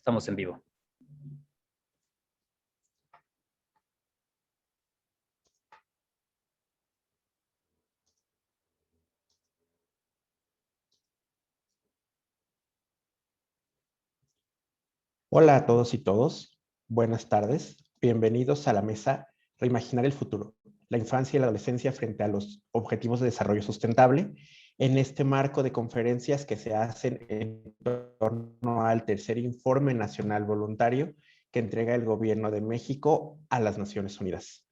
Estamos en vivo. Hola a todos y todas, buenas tardes, bienvenidos a la mesa Reimaginar el futuro, la infancia y la adolescencia frente a los objetivos de desarrollo sustentable, en este marco de conferencias que se hacen en torno al tercer informe nacional voluntario que entrega el Gobierno de México a las Naciones Unidas.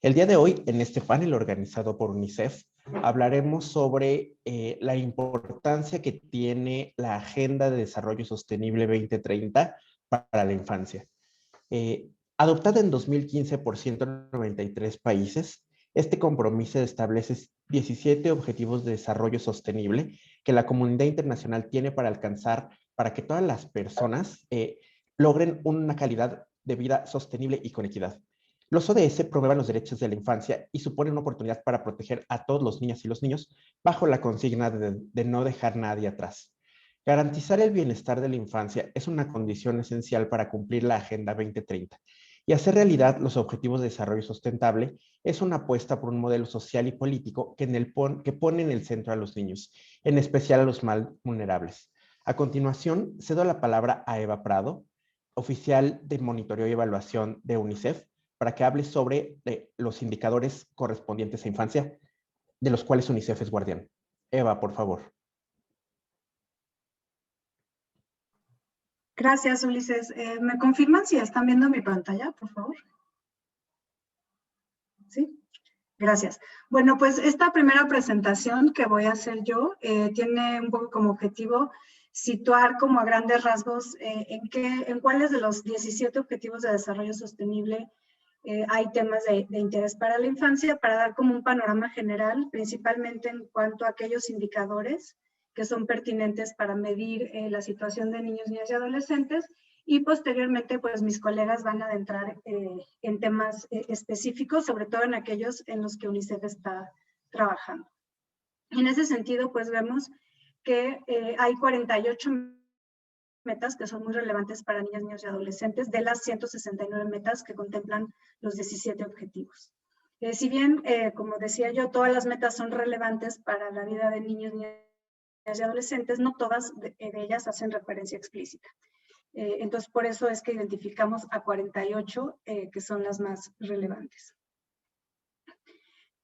El día de hoy, en este panel organizado por UNICEF, hablaremos sobre la importancia que tiene la Agenda de Desarrollo Sostenible 2030 para la infancia. Adoptada en 2015 por 193 países, este compromiso establece 17 objetivos de desarrollo sostenible que la comunidad internacional tiene para alcanzar, para que todas las personas logren una calidad de vida sostenible y con equidad. Los ODS promueven los derechos de la infancia y suponen una oportunidad para proteger a todos los niñas y los niños bajo la consigna de no dejar nadie atrás. Garantizar el bienestar de la infancia es una condición esencial para cumplir la Agenda 2030 y hacer realidad los objetivos de desarrollo sustentable es una apuesta por un modelo social y político que pone en el centro a los niños, en especial a los más vulnerables. A continuación, cedo la palabra a Eva Prado, oficial de monitoreo y evaluación de UNICEF, para que hable sobre los indicadores correspondientes a infancia, de los cuales UNICEF es guardián. Eva, por favor. Gracias, Ulises. ¿Me confirman si están viendo mi pantalla, por favor? ¿Sí? Gracias. Bueno, pues esta primera presentación que voy a hacer yo tiene un poco como objetivo situar como a grandes rasgos en cuáles de los 17 objetivos de desarrollo sostenible hay temas de interés para la infancia, para dar como un panorama general, principalmente en cuanto a aquellos indicadores que son pertinentes para medir la situación de niños, niñas y adolescentes, y posteriormente pues mis colegas van a adentrar en temas específicos, sobre todo en aquellos en los que UNICEF está trabajando. En ese sentido pues vemos que hay 48 metas que son muy relevantes para niñas, niños y adolescentes de las 169 metas que contemplan los 17 objetivos. Si bien, como decía yo, todas las metas son relevantes para la vida de niños, niñas y adolescentes, no todas de ellas hacen referencia explícita. Entonces, por eso es que identificamos a 48 que son las más relevantes.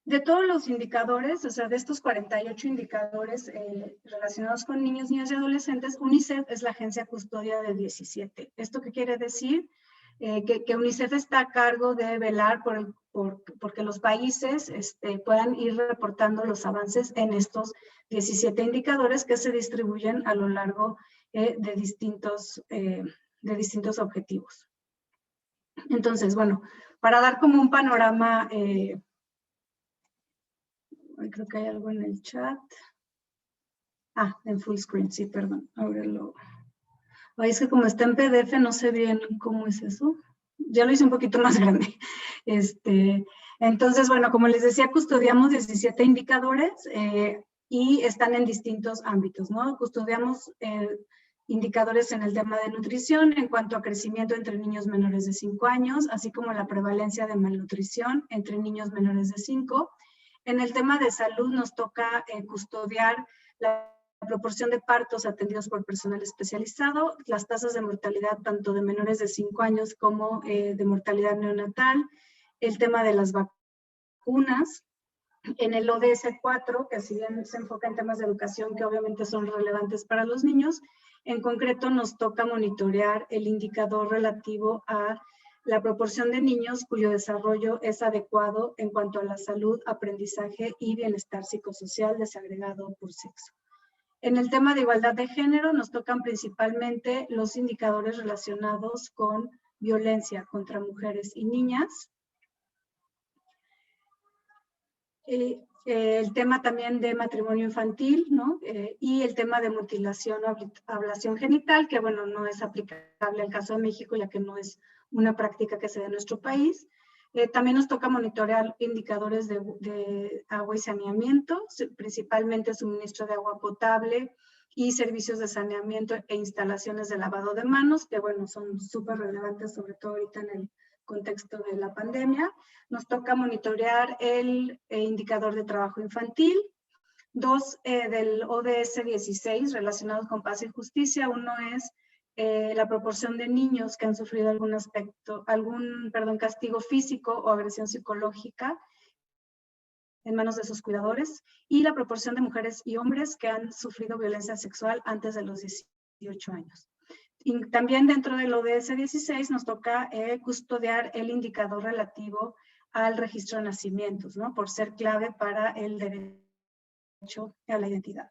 De todos los indicadores, o sea, de estos 48 indicadores relacionados con niños, niñas y adolescentes, UNICEF es la agencia custodia de 17. ¿Esto qué quiere decir? Que UNICEF está a cargo de velar porque los países puedan ir reportando los avances en estos 17 indicadores que se distribuyen a lo largo de distintos objetivos. Entonces, bueno, para dar como un panorama, creo que hay algo en el chat. En full screen, sí, perdón. Ahora es que como está en PDF no sé bien cómo es eso. Ya lo hice un poquito más grande. Entonces, bueno, como les decía, custodiamos 17 indicadores y están en distintos ámbitos, ¿no? Custodiamos indicadores en el tema de nutrición en cuanto a crecimiento entre niños menores de 5 años, así como la prevalencia de malnutrición entre niños menores de 5. En el tema de salud nos toca custodiar la proporción de partos atendidos por personal especializado, las tasas de mortalidad tanto de menores de 5 años como de mortalidad neonatal, el tema de las vacunas. En el ODS 4, que si bien se enfoca en temas de educación que obviamente son relevantes para los niños, en concreto nos toca monitorear el indicador relativo a la proporción de niños cuyo desarrollo es adecuado en cuanto a la salud, aprendizaje y bienestar psicosocial desagregado por sexo. En el tema de igualdad de género nos tocan principalmente los indicadores relacionados con violencia contra mujeres y niñas. El tema también de matrimonio infantil, ¿no? Y el tema de mutilación o ablación genital, que bueno, no es aplicable al caso de México, ya que no es una práctica que se da en nuestro país. También nos toca monitorear indicadores de agua y saneamiento, principalmente suministro de agua potable y servicios de saneamiento e instalaciones de lavado de manos, que bueno, son súper relevantes, sobre todo ahorita en el contexto de la pandemia. Nos toca monitorear el indicador de trabajo infantil, 2 del ODS 16 relacionados con paz y justicia. Uno es la proporción de niños que han sufrido algún castigo físico o agresión psicológica en manos de sus cuidadores, y la proporción de mujeres y hombres que han sufrido violencia sexual antes de los 18 años. Y también dentro del ODS 16 nos toca custodiar el indicador relativo al registro de nacimientos, ¿no? Por ser clave para el derecho a la identidad.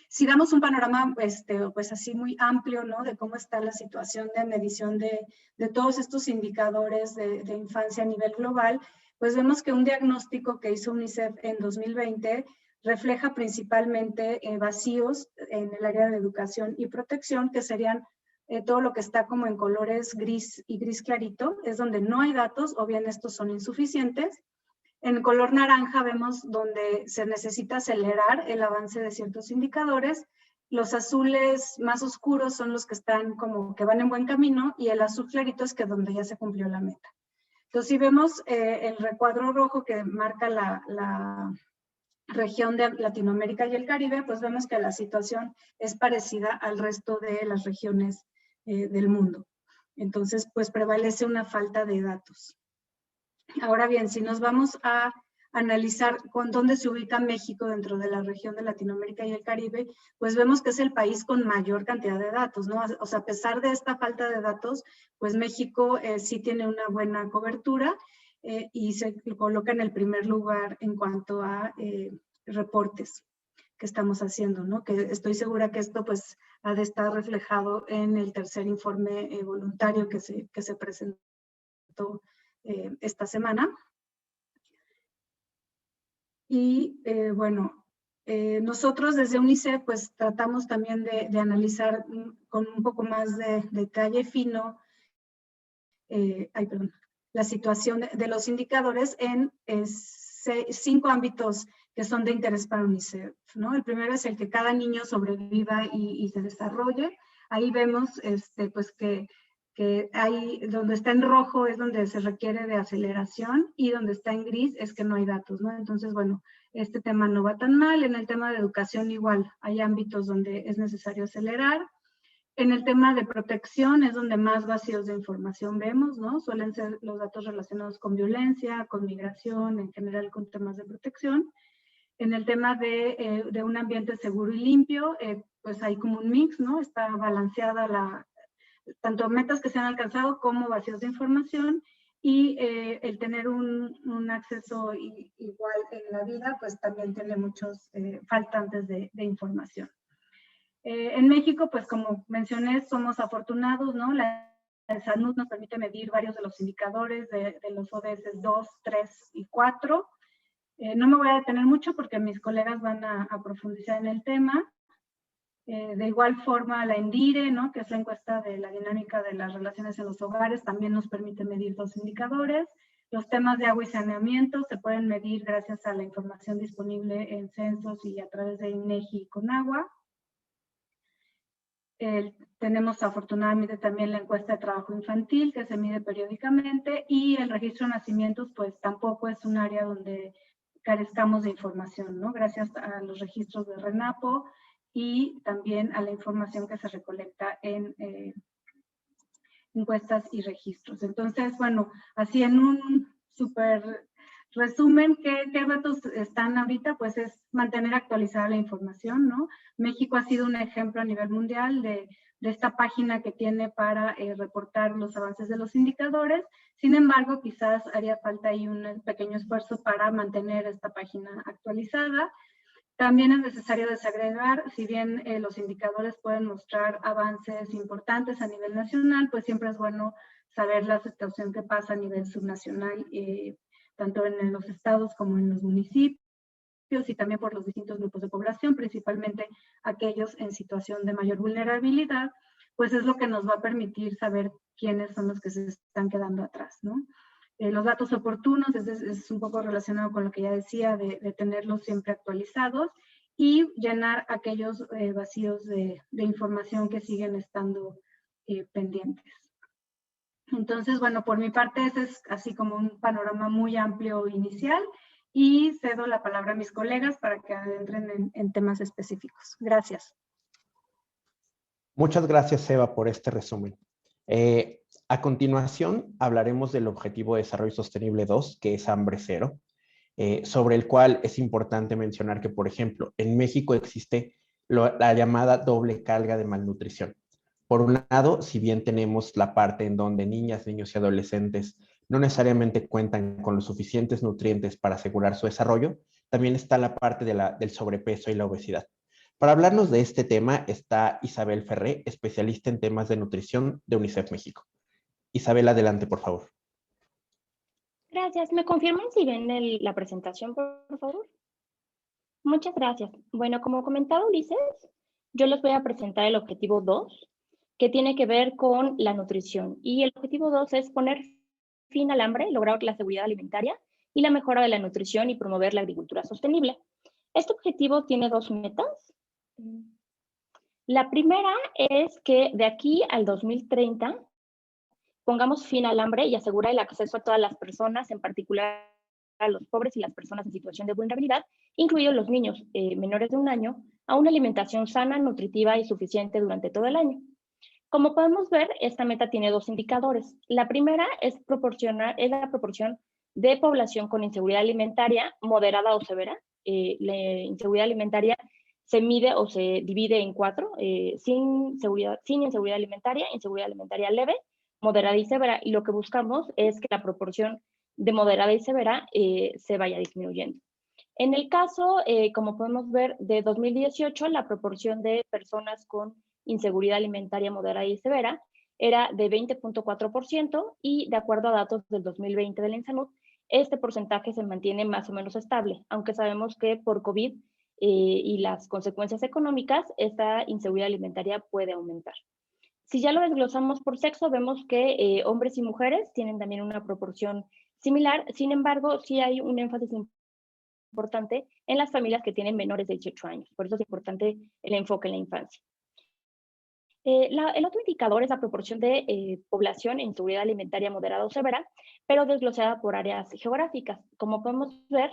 Si damos un panorama pues así muy amplio, ¿no? De cómo está la situación de medición de todos estos indicadores de infancia a nivel global, pues vemos que un diagnóstico que hizo UNICEF en 2020 refleja principalmente vacíos en el área de educación y protección, que serían todo lo que está como en colores gris y gris clarito, es donde no hay datos, o bien estos son insuficientes. En color naranja vemos donde se necesita acelerar el avance de ciertos indicadores. Los azules más oscuros son los que están como que van en buen camino, y el azul clarito es que donde ya se cumplió la meta. Entonces, si vemos el recuadro rojo que marca la región de Latinoamérica y el Caribe, pues vemos que la situación es parecida al resto de las regiones del mundo. Entonces, pues prevalece una falta de datos. Ahora bien, si nos vamos a analizar con dónde se ubica México dentro de la región de Latinoamérica y el Caribe, pues vemos que es el país con mayor cantidad de datos, ¿no? O sea, a pesar de esta falta de datos, pues México sí tiene una buena cobertura y se coloca en el primer lugar en cuanto a reportes que estamos haciendo, ¿no? Que estoy segura que esto pues ha de estar reflejado en el tercer informe voluntario que se presentó esta semana. Y bueno, nosotros desde UNICEF pues tratamos también de analizar con un poco más de detalle fino la situación de los indicadores en 5 ámbitos que son de interés para UNICEF, ¿no? El primero es el que cada niño sobreviva y se desarrolle. Ahí vemos pues que hay, donde está en rojo es donde se requiere de aceleración, y donde está en gris es que no hay datos, ¿no? Entonces, bueno, este tema no va tan mal. En el tema de educación igual, hay ámbitos donde es necesario acelerar. En el tema de protección es donde más vacíos de información vemos, ¿no? Suelen ser los datos relacionados con violencia, con migración, en general con temas de protección. En el tema de un ambiente seguro y limpio, pues hay como un mix, ¿no? Está balanceada tanto metas que se han alcanzado como vacíos de información, y el tener un acceso igual en la vida, pues también tiene muchos faltantes de información. En México, pues como mencioné, somos afortunados, ¿no? La salud nos permite medir varios de los indicadores de los ODS 2, 3 y 4. No me voy a detener mucho porque mis colegas van a profundizar en el tema. De igual forma, la ENDIRE, ¿no? Que es la encuesta de la dinámica de las relaciones en los hogares, también nos permite medir 2 indicadores. Los temas de agua y saneamiento se pueden medir gracias a la información disponible en censos y a través de INEGI y Conagua. Tenemos afortunadamente también la encuesta de trabajo infantil, que se mide periódicamente, y el registro de nacimientos pues tampoco es un área donde carezcamos de información, ¿no? Gracias a los registros de RENAPO y también a la información que se recolecta en encuestas y registros. Entonces, bueno, así en un súper resumen, ¿qué retos están ahorita? Pues es mantener actualizada la información, ¿no? México ha sido un ejemplo a nivel mundial de esta página que tiene para reportar los avances de los indicadores. Sin embargo, quizás haría falta ahí un pequeño esfuerzo para mantener esta página actualizada. También es necesario desagregar, si bien los indicadores pueden mostrar avances importantes a nivel nacional, pues siempre es bueno saber la situación que pasa a nivel subnacional, tanto en los estados como en los municipios, y también por los distintos grupos de población, principalmente aquellos en situación de mayor vulnerabilidad, pues es lo que nos va a permitir saber quiénes son los que se están quedando atrás, ¿no? Los datos oportunos es un poco relacionado con lo que ya decía, de tenerlos siempre actualizados, y llenar aquellos vacíos de información que siguen estando pendientes. Entonces, bueno, por mi parte, ese es así como un panorama muy amplio inicial y cedo la palabra a mis colegas para que adentren en temas específicos. Gracias. Muchas gracias, Eva, por este resumen. A continuación, hablaremos del Objetivo de Desarrollo Sostenible 2, que es hambre cero, sobre el cual es importante mencionar que, por ejemplo, en México existe la llamada doble carga de malnutrición. Por un lado, si bien tenemos la parte en donde niñas, niños y adolescentes no necesariamente cuentan con los suficientes nutrientes para asegurar su desarrollo, también está la parte del sobrepeso y la obesidad. Para hablarnos de este tema está Isabel Ferré, especialista en temas de nutrición de UNICEF México. Isabel, adelante, por favor. Gracias. ¿Me confirman si ven la presentación, por favor? Muchas gracias. Bueno, como comentaba Ulises, yo les voy a presentar el objetivo 2, que tiene que ver con la nutrición. Y el objetivo 2 es poner fin al hambre, lograr la seguridad alimentaria y la mejora de la nutrición y promover la agricultura sostenible. Este objetivo tiene dos metas. La primera es que de aquí al 2030 pongamos fin al hambre y asegurar el acceso a todas las personas, en particular a los pobres y las personas en situación de vulnerabilidad, incluidos los niños menores de 1 año, a una alimentación sana, nutritiva y suficiente durante todo el año. Como podemos ver, esta meta tiene dos indicadores. La primera es la proporción de población con inseguridad alimentaria moderada o severa. La inseguridad alimentaria se mide o se divide en 4, sin inseguridad alimentaria leve, moderada y severa, y lo que buscamos es que la proporción de moderada y severa se vaya disminuyendo. En el caso, como podemos ver, de 2018, la proporción de personas con inseguridad alimentaria moderada y severa era de 20.4% y de acuerdo a datos del 2020 del INSANUD, este porcentaje se mantiene más o menos estable, aunque sabemos que por COVID y las consecuencias económicas, esta inseguridad alimentaria puede aumentar. Si ya lo desglosamos por sexo, vemos que hombres y mujeres tienen también una proporción similar. Sin embargo, sí hay un énfasis importante en las familias que tienen menores de 18 años. Por eso es importante el enfoque en la infancia. El otro indicador es la proporción de población en inseguridad alimentaria moderada o severa, pero desglosada por áreas geográficas. Como podemos ver,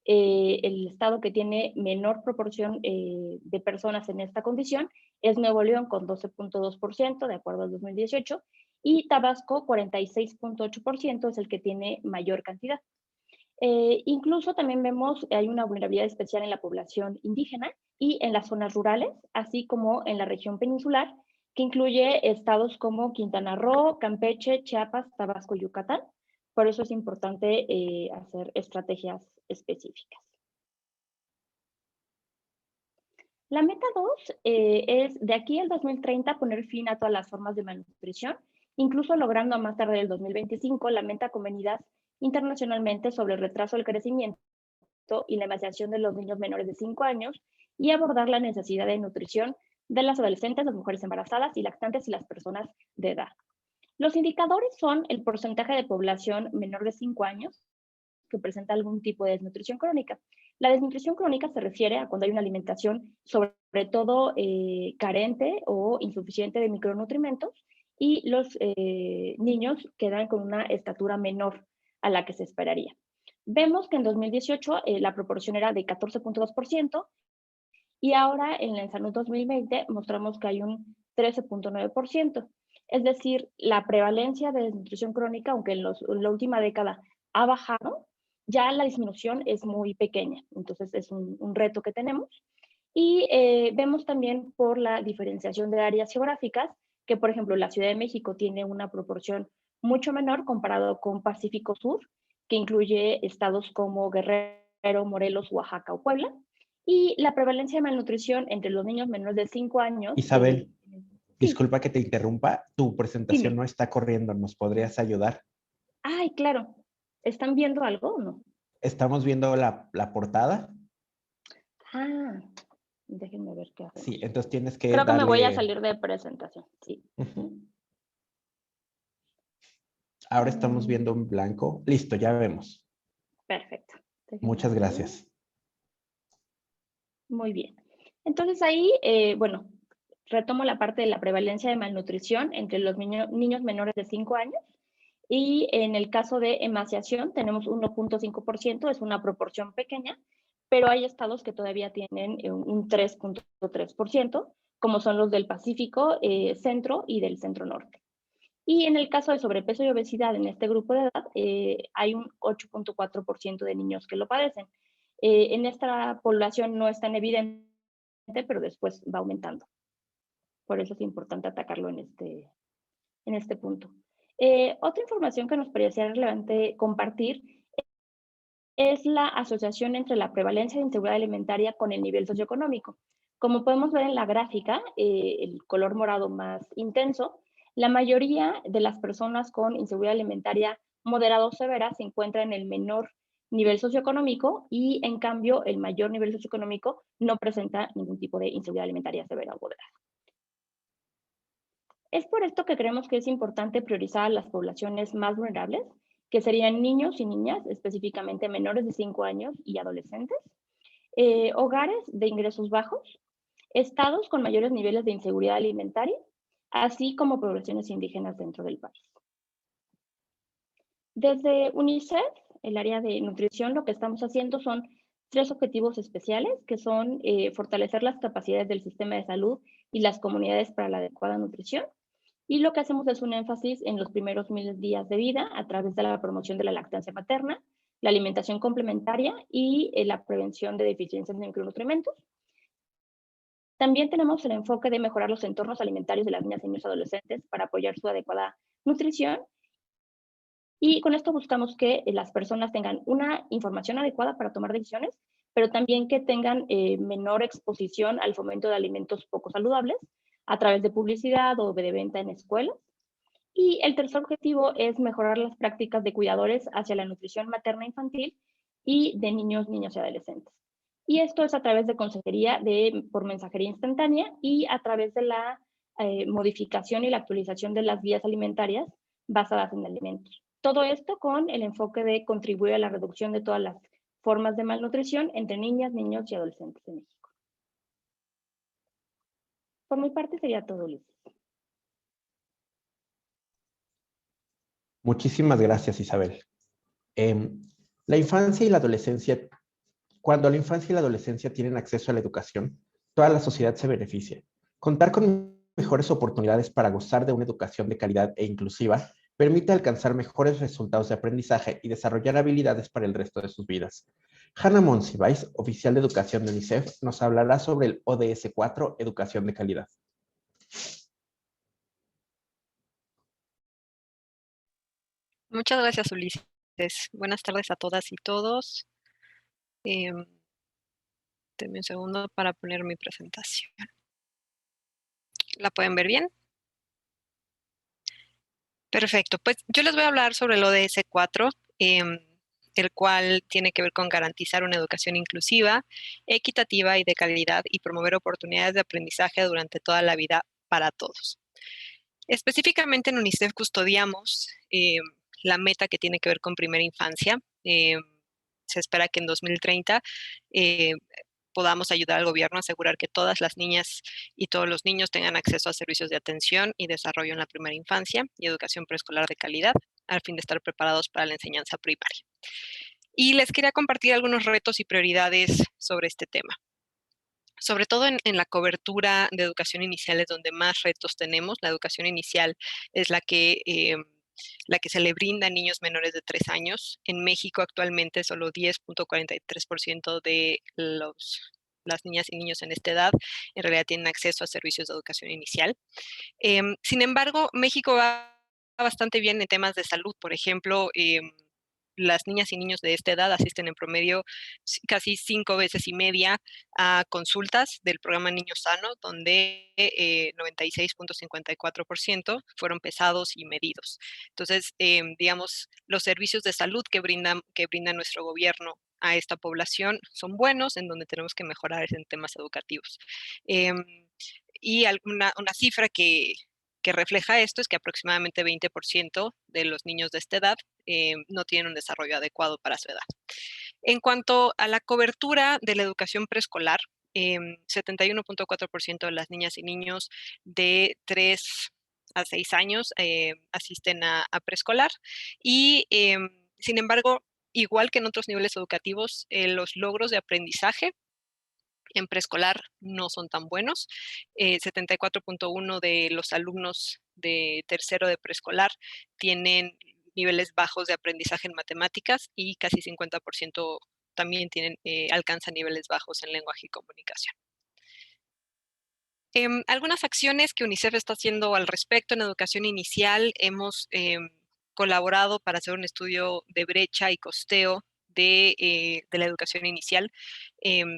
el estado que tiene menor proporción de personas en esta condición es Nuevo León con 12.2% de acuerdo al 2018 y Tabasco 46.8% es el que tiene mayor cantidad. Incluso también vemos que hay una vulnerabilidad especial en la población indígena y en las zonas rurales, así como en la región peninsular, que incluye estados como Quintana Roo, Campeche, Chiapas, Tabasco y Yucatán. Por eso es importante hacer estrategias específicas. La meta 2 es de aquí al 2030 poner fin a todas las formas de malnutrición, incluso logrando a más tarde del 2025 la meta convenida internacionalmente sobre el retraso del crecimiento y la emancipación de los niños menores de 5 años y abordar la necesidad de nutrición de las adolescentes, las mujeres embarazadas y lactantes y las personas de edad. Los indicadores son el porcentaje de población menor de 5 años que presenta algún tipo de desnutrición crónica. La desnutrición crónica se refiere a cuando hay una alimentación sobre todo carente o insuficiente de micronutrientes y los niños quedan con una estatura menor a la que se esperaría. Vemos que en 2018 la proporción era de 14.2% y ahora en el INSANUD 2020 mostramos que hay un 13.9%. Es decir, la prevalencia de desnutrición crónica, aunque en la última década ha bajado, ya la disminución es muy pequeña. Entonces es un reto que tenemos. Y vemos también por la diferenciación de áreas geográficas que, por ejemplo, la Ciudad de México tiene una proporción mucho menor comparado con Pacífico Sur, que incluye estados como Guerrero, Morelos, Oaxaca o Puebla. Y la prevalencia de malnutrición entre los niños menores de 5 años... Isabel, sí, disculpa que te interrumpa, tu presentación dime. no está corriendo, ¿nos podrías ayudar? Ay, claro. ¿Están viendo algo o no? Estamos viendo la portada. Ah, déjenme ver qué Sí, hacemos. entonces tienes que Creo que me voy a darle... salir de presentación, sí. Ahora estamos viendo un blanco. Listo, ya vemos. Perfecto. Déjenme Muchas salir. gracias. Muy bien. Entonces ahí, bueno, retomo la parte de la prevalencia de malnutrición entre los niños menores de 5 años. Y en el caso de emaciación tenemos 1.5%, es una proporción pequeña, pero hay estados que todavía tienen un 3.3%, como son los del Pacífico Centro y del Centro Norte. Y en el caso de sobrepeso y obesidad en este grupo de edad, hay un 8.4% de niños que lo padecen. En esta población no es tan evidente, pero después va aumentando. Por eso es importante atacarlo en este punto. Otra información que nos parecía relevante compartir es la asociación entre la prevalencia de inseguridad alimentaria con el nivel socioeconómico. Como podemos ver en la gráfica, el color morado más intenso, la mayoría de las personas con inseguridad alimentaria moderada o severa se encuentra en el menor nivel socioeconómico y en cambio el mayor nivel socioeconómico no presenta ningún tipo de inseguridad alimentaria severa o moderada. Es por esto que creemos que es importante priorizar a las poblaciones más vulnerables, que serían niños y niñas, específicamente menores de 5 años y adolescentes, hogares de ingresos bajos, estados con mayores niveles de inseguridad alimentaria, así como poblaciones indígenas dentro del país. Desde UNICEF, el área de nutrición, lo que estamos haciendo son 3 objetivos especiales, que son fortalecer las capacidades del sistema de salud y las comunidades para la adecuada nutrición. Y lo que hacemos es un énfasis en los primeros 1000 días de vida a través de la promoción de la lactancia materna, la alimentación complementaria y la prevención de deficiencias de micronutrientes. También tenemos el enfoque de mejorar los entornos alimentarios de las niñas, niños y adolescentes para apoyar su adecuada nutrición. Y con esto buscamos que las personas tengan una información adecuada para tomar decisiones, pero también que tengan menor exposición al fomento de alimentos poco saludables a través de publicidad o de venta en escuelas. Y el tercer objetivo es mejorar las prácticas de cuidadores hacia la nutrición materna infantil y de niños, niñas y adolescentes. Y esto es a través de consejería por mensajería instantánea y a través de la modificación y la actualización de las guías alimentarias basadas en alimentos. Todo esto con el enfoque de contribuir a la reducción de todas las formas de malnutrición entre niñas, niños y adolescentes en México. Por mi parte sería todo, Luis. Muchísimas gracias, Isabel. La infancia y la adolescencia, cuando la infancia y la adolescencia tienen acceso a la educación, toda la sociedad se beneficia. Contar con mejores oportunidades para gozar de una educación de calidad e inclusiva permite alcanzar mejores resultados de aprendizaje y desarrollar habilidades para el resto de sus vidas. Hannah Monsiváis, oficial de educación de UNICEF, nos hablará sobre el ODS 4, Educación de Calidad. Muchas gracias, Ulises. Buenas tardes a todas y todos. Denme un segundo para poner mi presentación. ¿La pueden ver bien? Perfecto. Pues yo les voy a hablar sobre el ODS 4, el cual tiene que ver con garantizar una educación inclusiva, equitativa y de calidad y promover oportunidades de aprendizaje durante toda la vida para todos. Específicamente en UNICEF custodiamos la meta que tiene que ver con primera infancia. Se espera que en 2030 podamos ayudar al gobierno a asegurar que todas las niñas y todos los niños tengan acceso a servicios de atención y desarrollo en la primera infancia y educación preescolar de calidad, al fin de estar preparados para la enseñanza primaria. Y les quería compartir algunos retos y prioridades sobre este tema. Sobre todo en la cobertura de educación inicial es donde más retos tenemos. La educación inicial es la que se le brinda a niños menores de 3 años. En México actualmente solo 10.43% de las niñas y niños en esta edad en realidad tienen acceso a servicios de educación inicial. Sin embargo, México va bastante bien en temas de salud. Por ejemplo, las niñas y niños de esta edad asisten en promedio casi 5 veces y media a consultas del programa Niño Sano, donde 96.54% fueron pesados y medidos. Entonces, digamos, los servicios de salud que brinda nuestro gobierno a esta población son buenos, en donde tenemos que mejorar en temas educativos. Y una cifra que refleja esto es que aproximadamente 20% de los niños de esta edad no tienen un desarrollo adecuado para su edad. En cuanto a la cobertura de la educación preescolar, 71.4% de las niñas y niños de 3 a 6 años asisten a preescolar y, sin embargo, igual que en otros niveles educativos, los logros de aprendizaje en preescolar no son tan buenos. 74.1 de los alumnos de tercero de preescolar tienen niveles bajos de aprendizaje en matemáticas y casi 50% también alcanzan niveles bajos en lenguaje y comunicación. Algunas acciones que UNICEF está haciendo al respecto en educación inicial, hemos colaborado para hacer un estudio de brecha y costeo de la educación inicial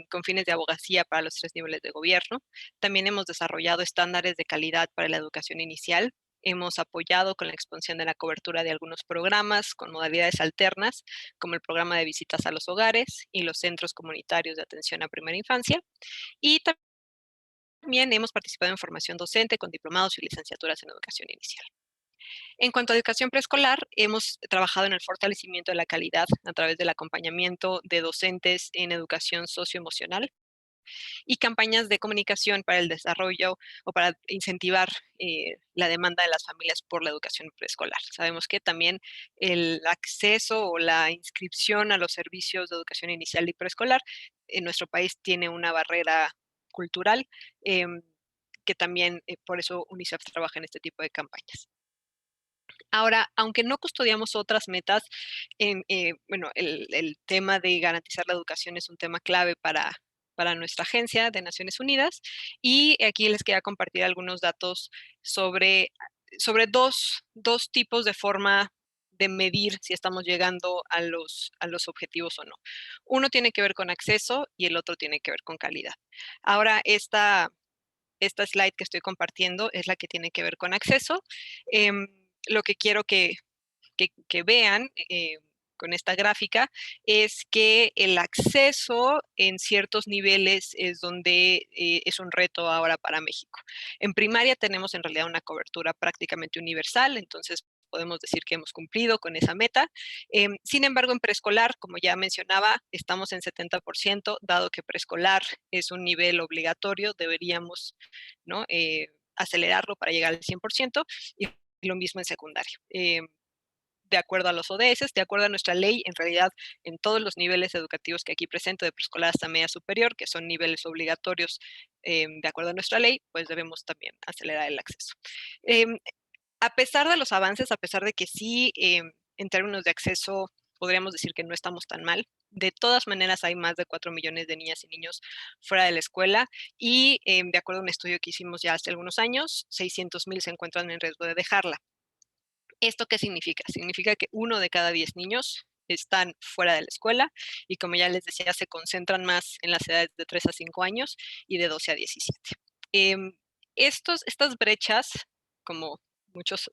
con fines de abogacía para los 3 niveles de gobierno. También hemos desarrollado estándares de calidad para la educación inicial. Hemos apoyado con la expansión de la cobertura de algunos programas con modalidades alternas, como el programa de visitas a los hogares y los centros comunitarios de atención a primera infancia. Y también hemos participado en formación docente con diplomados y licenciaturas en educación inicial. En cuanto a educación preescolar, hemos trabajado en el fortalecimiento de la calidad a través del acompañamiento de docentes en educación socioemocional y campañas de comunicación para el desarrollo o para incentivar la demanda de las familias por la educación preescolar. Sabemos que también el acceso o la inscripción a los servicios de educación inicial y preescolar en nuestro país tiene una barrera cultural que también por eso UNICEF trabaja en este tipo de campañas. Ahora, aunque no custodiamos otras metas, bueno, el tema de garantizar la educación es un tema clave para nuestra agencia de Naciones Unidas y aquí les quería compartir algunos datos sobre dos tipos de forma de medir si estamos llegando a los objetivos o no. Uno tiene que ver con acceso y el otro tiene que ver con calidad. Ahora, esta slide que estoy compartiendo es la que tiene que ver con acceso. Lo que quiero que vean con esta gráfica es que el acceso en ciertos niveles es donde es un reto ahora para México. En primaria tenemos en realidad una cobertura prácticamente universal, entonces podemos decir que hemos cumplido con esa meta. Sin embargo, en preescolar, como ya mencionaba, estamos en 70%, dado que preescolar es un nivel obligatorio, deberíamos, ¿no? Acelerarlo para llegar al 100% y lo mismo en secundaria. De acuerdo a los ODS, de acuerdo a nuestra ley, en realidad en todos los niveles educativos que aquí presento, de preescolar hasta media superior, que son niveles obligatorios de acuerdo a nuestra ley, pues debemos también acelerar el acceso. A pesar de los avances, a pesar de que sí, en términos de acceso, podríamos decir que no estamos tan mal, de todas maneras hay más de 4 millones de niñas y niños fuera de la escuela y de acuerdo a un estudio que hicimos ya hace algunos años, 600,000 se encuentran en riesgo de dejarla. ¿Esto qué significa? Significa que 1 de cada 10 niños están fuera de la escuela y como ya les decía, se concentran más en las edades de 3 a 5 años y de 12 a 17. Estas brechas, como muchos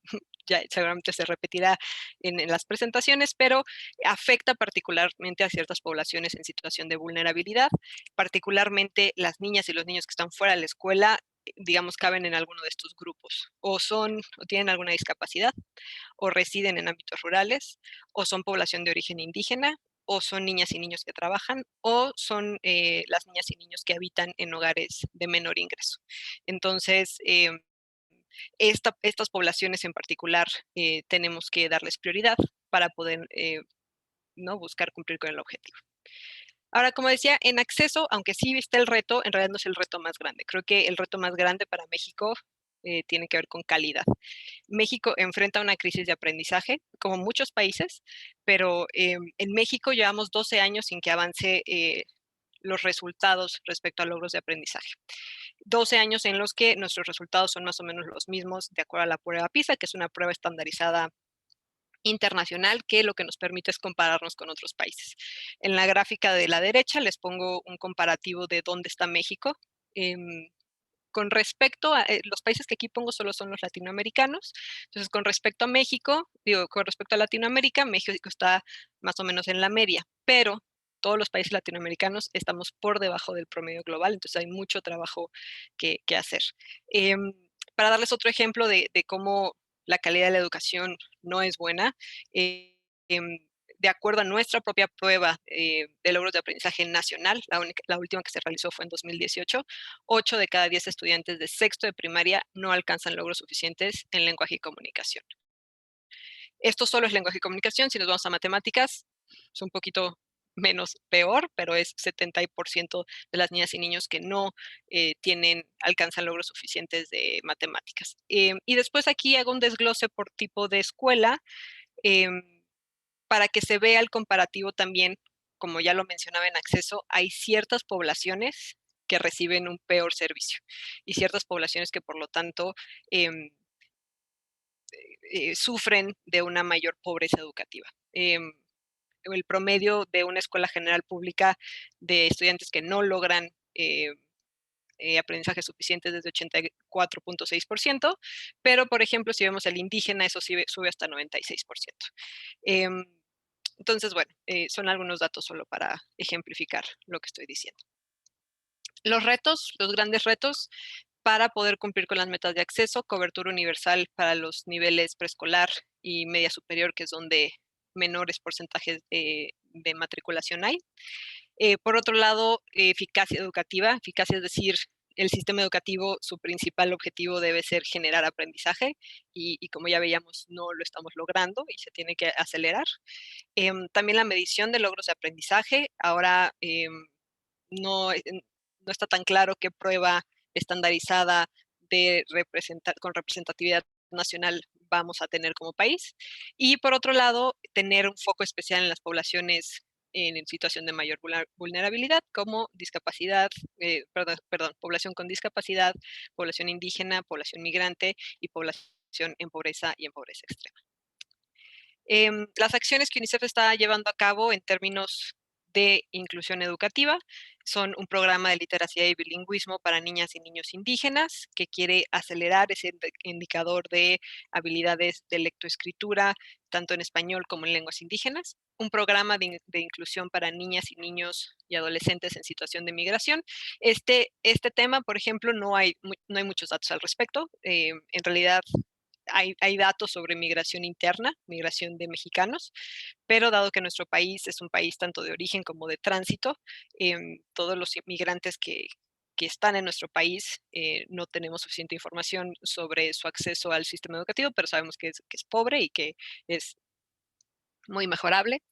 ya seguramente se repetirá en las presentaciones, pero afecta particularmente a ciertas poblaciones en situación de vulnerabilidad, particularmente las niñas y los niños que están fuera de la escuela, digamos, caben en alguno de estos grupos, o tienen alguna discapacidad, o residen en ámbitos rurales, o son población de origen indígena, o son niñas y niños que trabajan, o son las niñas y niños que habitan en hogares de menor ingreso. Entonces, estas poblaciones en particular tenemos que darles prioridad para poder ¿no? buscar cumplir con el objetivo. Ahora, como decía, en acceso, aunque sí viste el reto, en realidad no es el reto más grande. Creo que el reto más grande para México tiene que ver con calidad. México enfrenta una crisis de aprendizaje, como muchos países, pero en México llevamos 12 años sin que avance los resultados respecto a logros de aprendizaje. 12 años en los que nuestros resultados son más o menos los mismos de acuerdo a la prueba PISA, que es una prueba estandarizada internacional que lo que nos permite es compararnos con otros países. En la gráfica de la derecha les pongo un comparativo de dónde está México. Con respecto a los países que aquí pongo solo son los latinoamericanos. Entonces, con respecto a México, con respecto a Latinoamérica, México está más o menos en la media, pero todos los países latinoamericanos estamos por debajo del promedio global, entonces hay mucho trabajo que hacer. Para darles otro ejemplo de cómo la calidad de la educación no es buena, de acuerdo a nuestra propia prueba de logros de aprendizaje nacional, la última que se realizó fue en 2018, 8 de cada 10 estudiantes de sexto de primaria no alcanzan logros suficientes en lenguaje y comunicación. Esto solo es lenguaje y comunicación. Si nos vamos a matemáticas, es un poquito menos peor, pero es 70% de las niñas y niños que no alcanzan logros suficientes de matemáticas. Y después aquí hago un desglose por tipo de escuela para que se vea el comparativo también, como ya lo mencionaba en acceso, hay ciertas poblaciones que reciben un peor servicio y ciertas poblaciones que por lo tanto sufren de una mayor pobreza educativa. El promedio de una escuela general pública de estudiantes que no logran aprendizaje suficiente es de 84.6%, pero por ejemplo, si vemos el indígena, eso sube hasta 96%. Entonces, bueno, son algunos datos solo para ejemplificar lo que estoy diciendo. Los retos, los grandes retos para poder cumplir con las metas de acceso, cobertura universal para los niveles preescolar y media superior, que es donde menores porcentajes de matriculación hay. Por otro lado, eficacia educativa, eficacia es decir, el sistema educativo, su principal objetivo debe ser generar aprendizaje y como ya veíamos, no lo estamos logrando y se tiene que acelerar. También la medición de logros de aprendizaje. Ahora no está tan claro qué prueba estandarizada con representatividad nacional vamos a tener como país. Y por otro lado, tener un foco especial en las poblaciones en situación de mayor vulnerabilidad, como discapacidad, población con discapacidad, población indígena, población migrante y población en pobreza y en pobreza extrema. Las acciones que UNICEF está llevando a cabo en términos de inclusión educativa son un programa de literacia y bilingüismo para niñas y niños indígenas que quiere acelerar ese indicador de habilidades de lectoescritura, tanto en español como en lenguas indígenas. Un programa de inclusión para niñas y niños y adolescentes en situación de migración. Este tema, por ejemplo, no hay muchos datos al respecto. En realidad, hay datos sobre migración interna, migración de mexicanos, pero dado que nuestro país es un país tanto de origen como de tránsito, todos los inmigrantes que están en nuestro país no tenemos suficiente información sobre su acceso al sistema educativo, pero sabemos que es pobre y que es muy mejorable.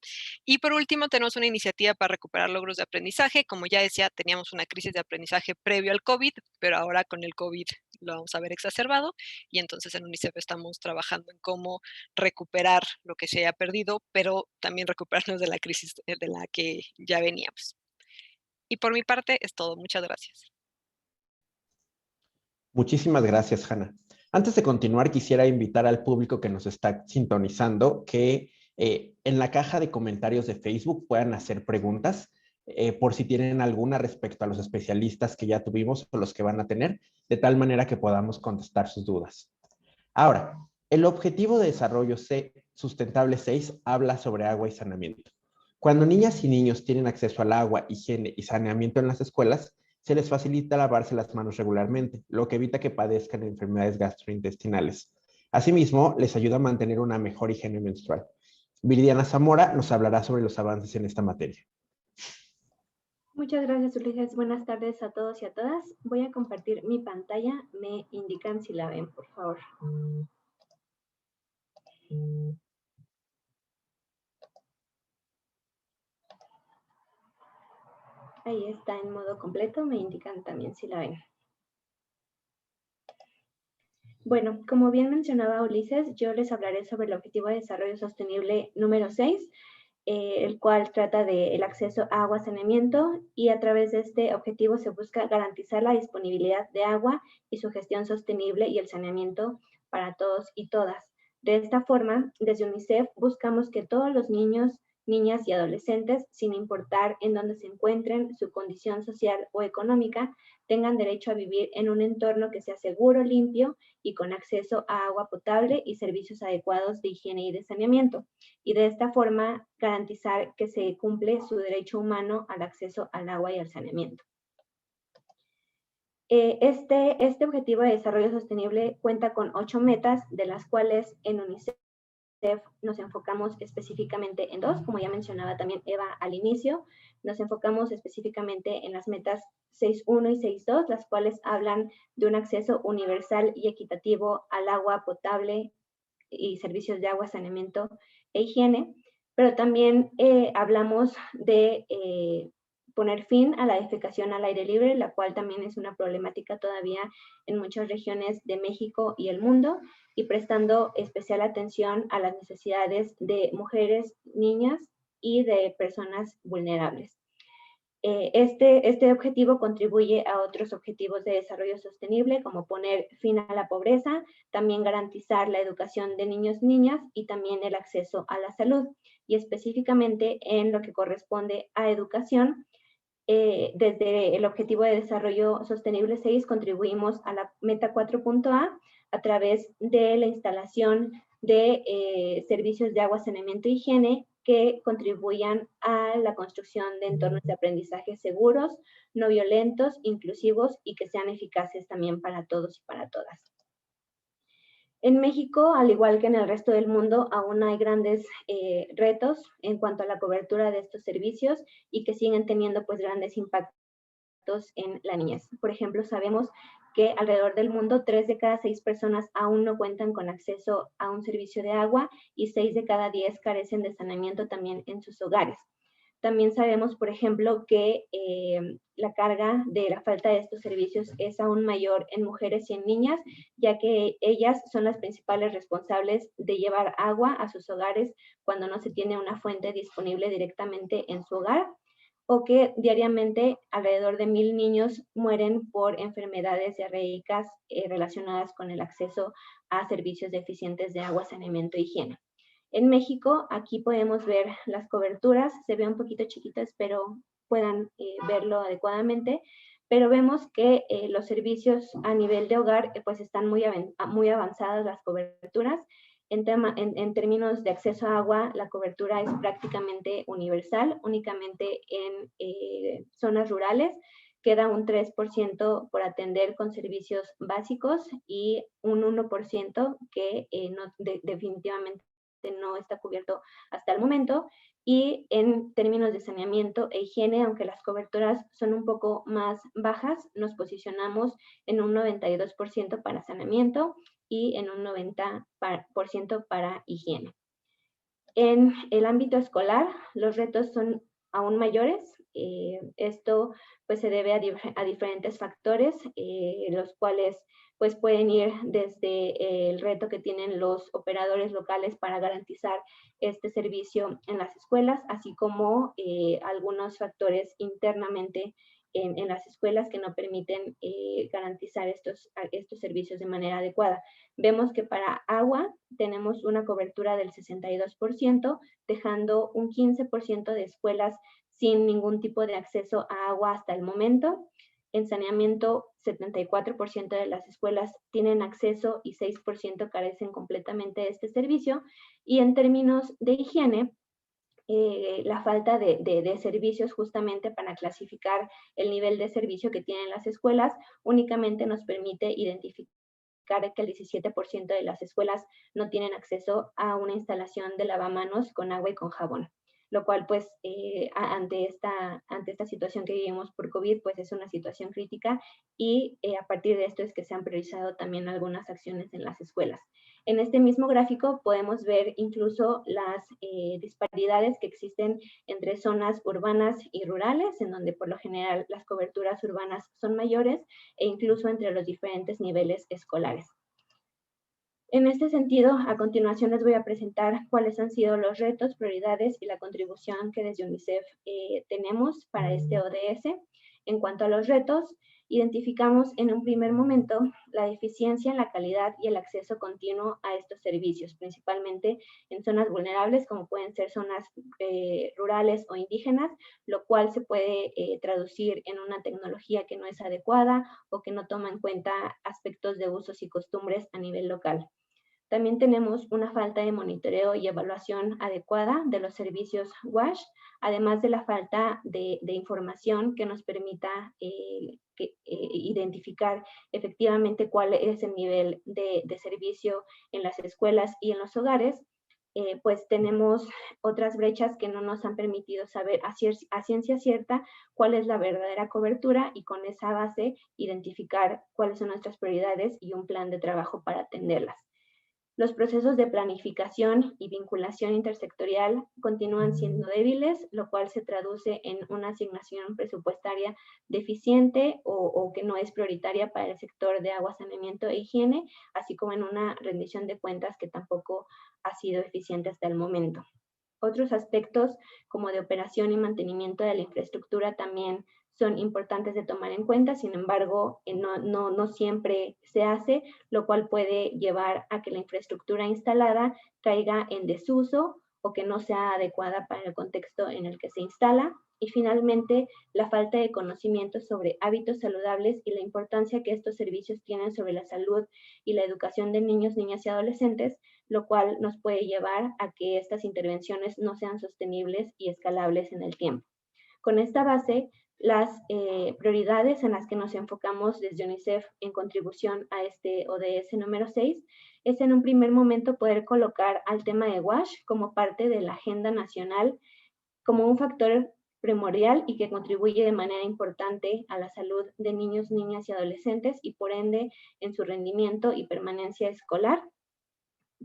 Y por último, tenemos una iniciativa para recuperar logros de aprendizaje. Como ya decía, teníamos una crisis de aprendizaje previo al COVID, pero ahora con el COVID lo vamos a ver exacerbado. Y entonces en UNICEF estamos trabajando en cómo recuperar lo que se haya perdido, pero también recuperarnos de la crisis de la que ya veníamos. Y por mi parte es todo. Muchas gracias. Muchísimas gracias, Hanna. Antes de continuar, quisiera invitar al público que nos está sintonizando que en la caja de comentarios de Facebook puedan hacer preguntas por si tienen alguna respecto a los especialistas que ya tuvimos o los que van a tener, de tal manera que podamos contestar sus dudas. Ahora, el Objetivo de Desarrollo Sustentable 6 habla sobre agua y saneamiento. Cuando niñas y niños tienen acceso al agua, higiene y saneamiento en las escuelas, se les facilita lavarse las manos regularmente, lo que evita que padezcan enfermedades gastrointestinales. Asimismo, les ayuda a mantener una mejor higiene menstrual. Viridiana Zamora nos hablará sobre los avances en esta materia. Muchas gracias, Ulises. Buenas tardes a todos y a todas. Voy a compartir mi pantalla. Me indican si la ven, por favor. Ahí está en modo completo. Me indican también si la ven. Bueno, como bien mencionaba Ulises, yo les hablaré sobre el Objetivo de Desarrollo Sostenible número 6, el cual trata del acceso a agua, saneamiento, y a través de este objetivo se busca garantizar la disponibilidad de agua y su gestión sostenible y el saneamiento para todos y todas. De esta forma, desde UNICEF buscamos que todos los niños, niñas y adolescentes, sin importar en dónde se encuentren, su condición social o económica, tengan derecho a vivir en un entorno que sea seguro, limpio y con acceso a agua potable y servicios adecuados de higiene y de saneamiento. Y de esta forma garantizar que se cumple su derecho humano al acceso al agua y al saneamiento. Este Objetivo de Desarrollo Sostenible cuenta con 8 metas, de las cuales en UNICEF nos enfocamos específicamente en dos, como ya mencionaba también Eva al inicio. Nos enfocamos específicamente en las metas 6.1 y 6.2, las cuales hablan de un acceso universal y equitativo al agua potable y servicios de agua, saneamiento e higiene, pero también hablamos de poner fin a la defecación al aire libre, la cual también es una problemática todavía en muchas regiones de México y el mundo, y prestando especial atención a las necesidades de mujeres, niñas y de personas vulnerables. Este objetivo contribuye a otros objetivos de desarrollo sostenible, como poner fin a la pobreza, también garantizar la educación de niños y niñas y también el acceso a la salud. Y específicamente en lo que corresponde a educación, desde el Objetivo de Desarrollo Sostenible 6 contribuimos a la meta 4.A a través de la instalación de servicios de agua, saneamiento e higiene que contribuyan a la construcción de entornos de aprendizaje seguros, no violentos, inclusivos y que sean eficaces también para todos y para todas. En México, al igual que en el resto del mundo, aún hay grandes retos en cuanto a la cobertura de estos servicios y que siguen teniendo pues grandes impactos en la niñez. Por ejemplo, sabemos que alrededor del mundo 3 de cada 6 personas aún no cuentan con acceso a un servicio de agua y 6 de cada 10 carecen de saneamiento también en sus hogares. También sabemos, por ejemplo, que la carga de la falta de estos servicios es aún mayor en mujeres y en niñas, ya que ellas son las principales responsables de llevar agua a sus hogares cuando no se tiene una fuente disponible directamente en su hogar, o que diariamente alrededor de 1,000 niños mueren por enfermedades diarreicas relacionadas con el acceso a servicios deficientes de agua, saneamiento e higiene. En México, aquí podemos ver las coberturas, se ve un poquito chiquita, espero puedan verlo adecuadamente, pero vemos que los servicios a nivel de hogar pues están muy avanzadas las coberturas. En términos de acceso a agua, la cobertura es prácticamente universal, únicamente en zonas rurales. Queda un 3% por atender con servicios básicos y un 1% que definitivamente no está cubierto hasta el momento. Y en términos de saneamiento e higiene, aunque las coberturas son un poco más bajas, nos posicionamos en un 92% para saneamiento y en un 90% para higiene. En el ámbito escolar, los retos son aún mayores. Esto pues se debe a diferentes factores, los cuales pues pueden ir desde el reto que tienen los operadores locales para garantizar este servicio en las escuelas, así como algunos factores internamente en las escuelas que no permiten garantizar estos servicios de manera adecuada. Vemos que para agua tenemos una cobertura del 62%, dejando un 15% de escuelas sin ningún tipo de acceso a agua hasta el momento. En saneamiento, 74% de las escuelas tienen acceso y 6% carecen completamente de este servicio. Y en términos de higiene, la falta de servicios justamente para clasificar el nivel de servicio que tienen las escuelas únicamente nos permite identificar que el 17% de las escuelas no tienen acceso a una instalación de lavamanos con agua y con jabón, lo cual pues ante esta situación que vivimos por COVID pues es una situación crítica y a partir de esto es que se han priorizado también algunas acciones en las escuelas. En este mismo gráfico podemos ver incluso las disparidades que existen entre zonas urbanas y rurales, en donde por lo general las coberturas urbanas son mayores, e incluso entre los diferentes niveles escolares. En este sentido, a continuación les voy a presentar cuáles han sido los retos, prioridades y la contribución que desde UNICEF tenemos para este ODS. En cuanto a los retos, identificamos en un primer momento la deficiencia en la calidad y el acceso continuo a estos servicios, principalmente en zonas vulnerables como pueden ser zonas rurales o indígenas, lo cual se puede traducir en una tecnología que no es adecuada o que no toma en cuenta aspectos de usos y costumbres a nivel local. También tenemos una falta de monitoreo y evaluación adecuada de los servicios WASH, además de la falta de información que nos permita identificar efectivamente cuál es el nivel de servicio en las escuelas y en los hogares. pues tenemos otras brechas que no nos han permitido saber a ciencia cierta cuál es la verdadera cobertura y con esa base identificar cuáles son nuestras prioridades y un plan de trabajo para atenderlas. Los procesos de planificación y vinculación intersectorial continúan siendo débiles, lo cual se traduce en una asignación presupuestaria deficiente o que no es prioritaria para el sector de agua, saneamiento e higiene, así como en una rendición de cuentas que tampoco ha sido eficiente hasta el momento. Otros aspectos como de operación y mantenimiento de la infraestructura también son importantes de tomar en cuenta, sin embargo, no siempre se hace, lo cual puede llevar a que la infraestructura instalada caiga en desuso o que no sea adecuada para el contexto en el que se instala. Y finalmente, la falta de conocimiento sobre hábitos saludables y la importancia que estos servicios tienen sobre la salud y la educación de niños, niñas y adolescentes, lo cual nos puede llevar a que estas intervenciones no sean sostenibles y escalables en el tiempo. Con esta base, las prioridades en las que nos enfocamos desde UNICEF en contribución a este ODS número 6 es en un primer momento poder colocar al tema de WASH como parte de la agenda nacional, como un factor primordial y que contribuye de manera importante a la salud de niños, niñas y adolescentes y por ende en su rendimiento y permanencia escolar.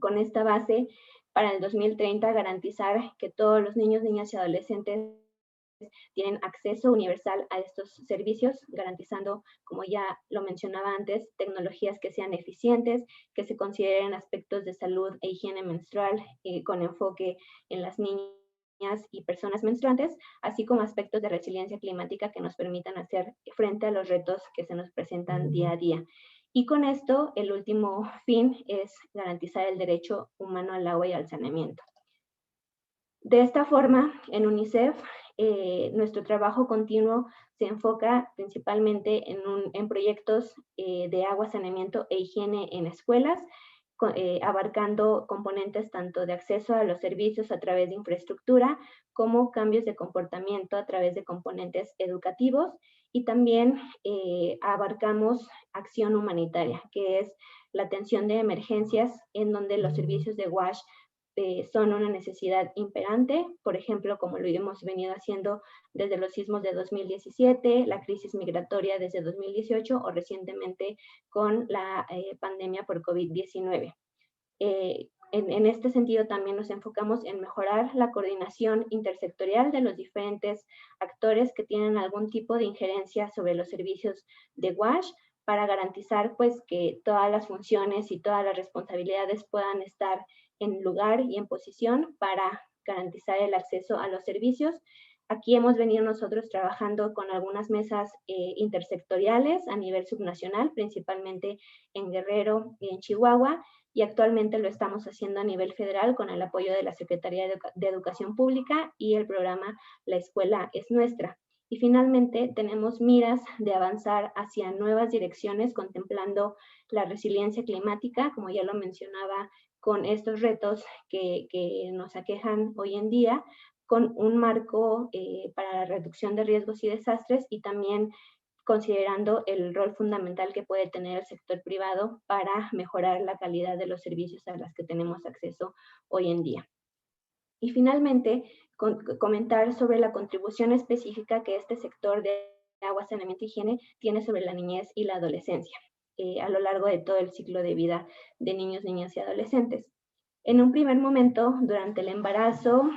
Con esta base, para el 2030 garantizar que todos los niños, niñas y adolescentes tienen acceso universal a estos servicios, garantizando, como ya lo mencionaba antes, tecnologías que sean eficientes, que se consideren aspectos de salud e higiene menstrual con enfoque en las niñas y personas menstruantes, así como aspectos de resiliencia climática que nos permitan hacer frente a los retos que se nos presentan día a día. Y con esto, el último fin es garantizar el derecho humano al agua y al saneamiento. De esta forma, en UNICEF, nuestro trabajo continuo se enfoca principalmente en proyectos de agua, saneamiento e higiene en escuelas, abarcando componentes tanto de acceso a los servicios a través de infraestructura, como cambios de comportamiento a través de componentes educativos, y también abarcamos acción humanitaria, que es la atención de emergencias en donde los servicios de WASH son una necesidad imperante, por ejemplo, como lo hemos venido haciendo desde los sismos de 2017, la crisis migratoria desde 2018 o recientemente con la pandemia por COVID-19. En este sentido también nos enfocamos en mejorar la coordinación intersectorial de los diferentes actores que tienen algún tipo de injerencia sobre los servicios de WASH para garantizar pues que todas las funciones y todas las responsabilidades puedan estar en lugar y en posición para garantizar el acceso a los servicios. Aquí hemos venido nosotros trabajando con algunas mesas intersectoriales a nivel subnacional, principalmente en Guerrero y en Chihuahua, y actualmente lo estamos haciendo a nivel federal con el apoyo de la Secretaría de Educación Pública y el programa La Escuela es Nuestra. Y finalmente tenemos miras de avanzar hacia nuevas direcciones contemplando la resiliencia climática, como ya lo mencionaba, con estos retos que nos aquejan hoy en día, con un marco para la reducción de riesgos y desastres y también considerando el rol fundamental que puede tener el sector privado para mejorar la calidad de los servicios a los que tenemos acceso hoy en día. Y finalmente, comentar sobre la contribución específica que este sector de agua, saneamiento y higiene tiene sobre la niñez y la adolescencia a lo largo de todo el ciclo de vida de niños, niñas y adolescentes. En un primer momento, durante el embarazo,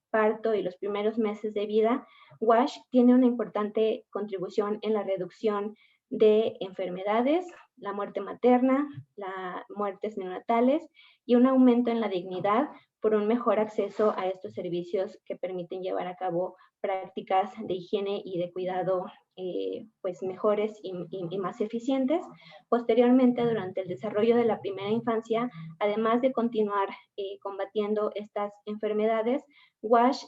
parto y los primeros meses de vida, WASH tiene una importante contribución en la reducción de enfermedades, la muerte materna, las muertes neonatales y un aumento en la dignidad por un mejor acceso a estos servicios que permiten llevar a cabo prácticas de higiene y de cuidado pues mejores y más eficientes. Posteriormente, durante el desarrollo de la primera infancia, además de continuar combatiendo estas enfermedades, WASH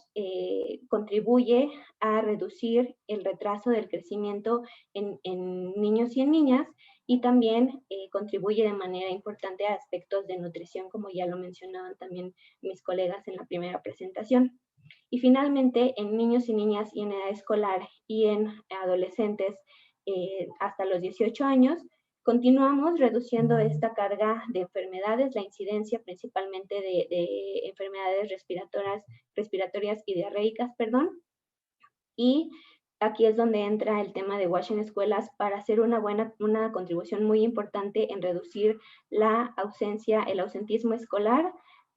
contribuye a reducir el retraso del crecimiento en niños y en niñas y también contribuye de manera importante a aspectos de nutrición, como ya lo mencionaban también mis colegas en la primera presentación. Y finalmente, en niños y niñas y en edad escolar y en adolescentes hasta los 18 años, Continuamos reduciendo esta carga de enfermedades, la incidencia principalmente de enfermedades respiratorias y diarreicas, perdón. Y aquí es donde entra el tema de WASH en escuelas para hacer una contribución muy importante en reducir la ausencia, el ausentismo escolar,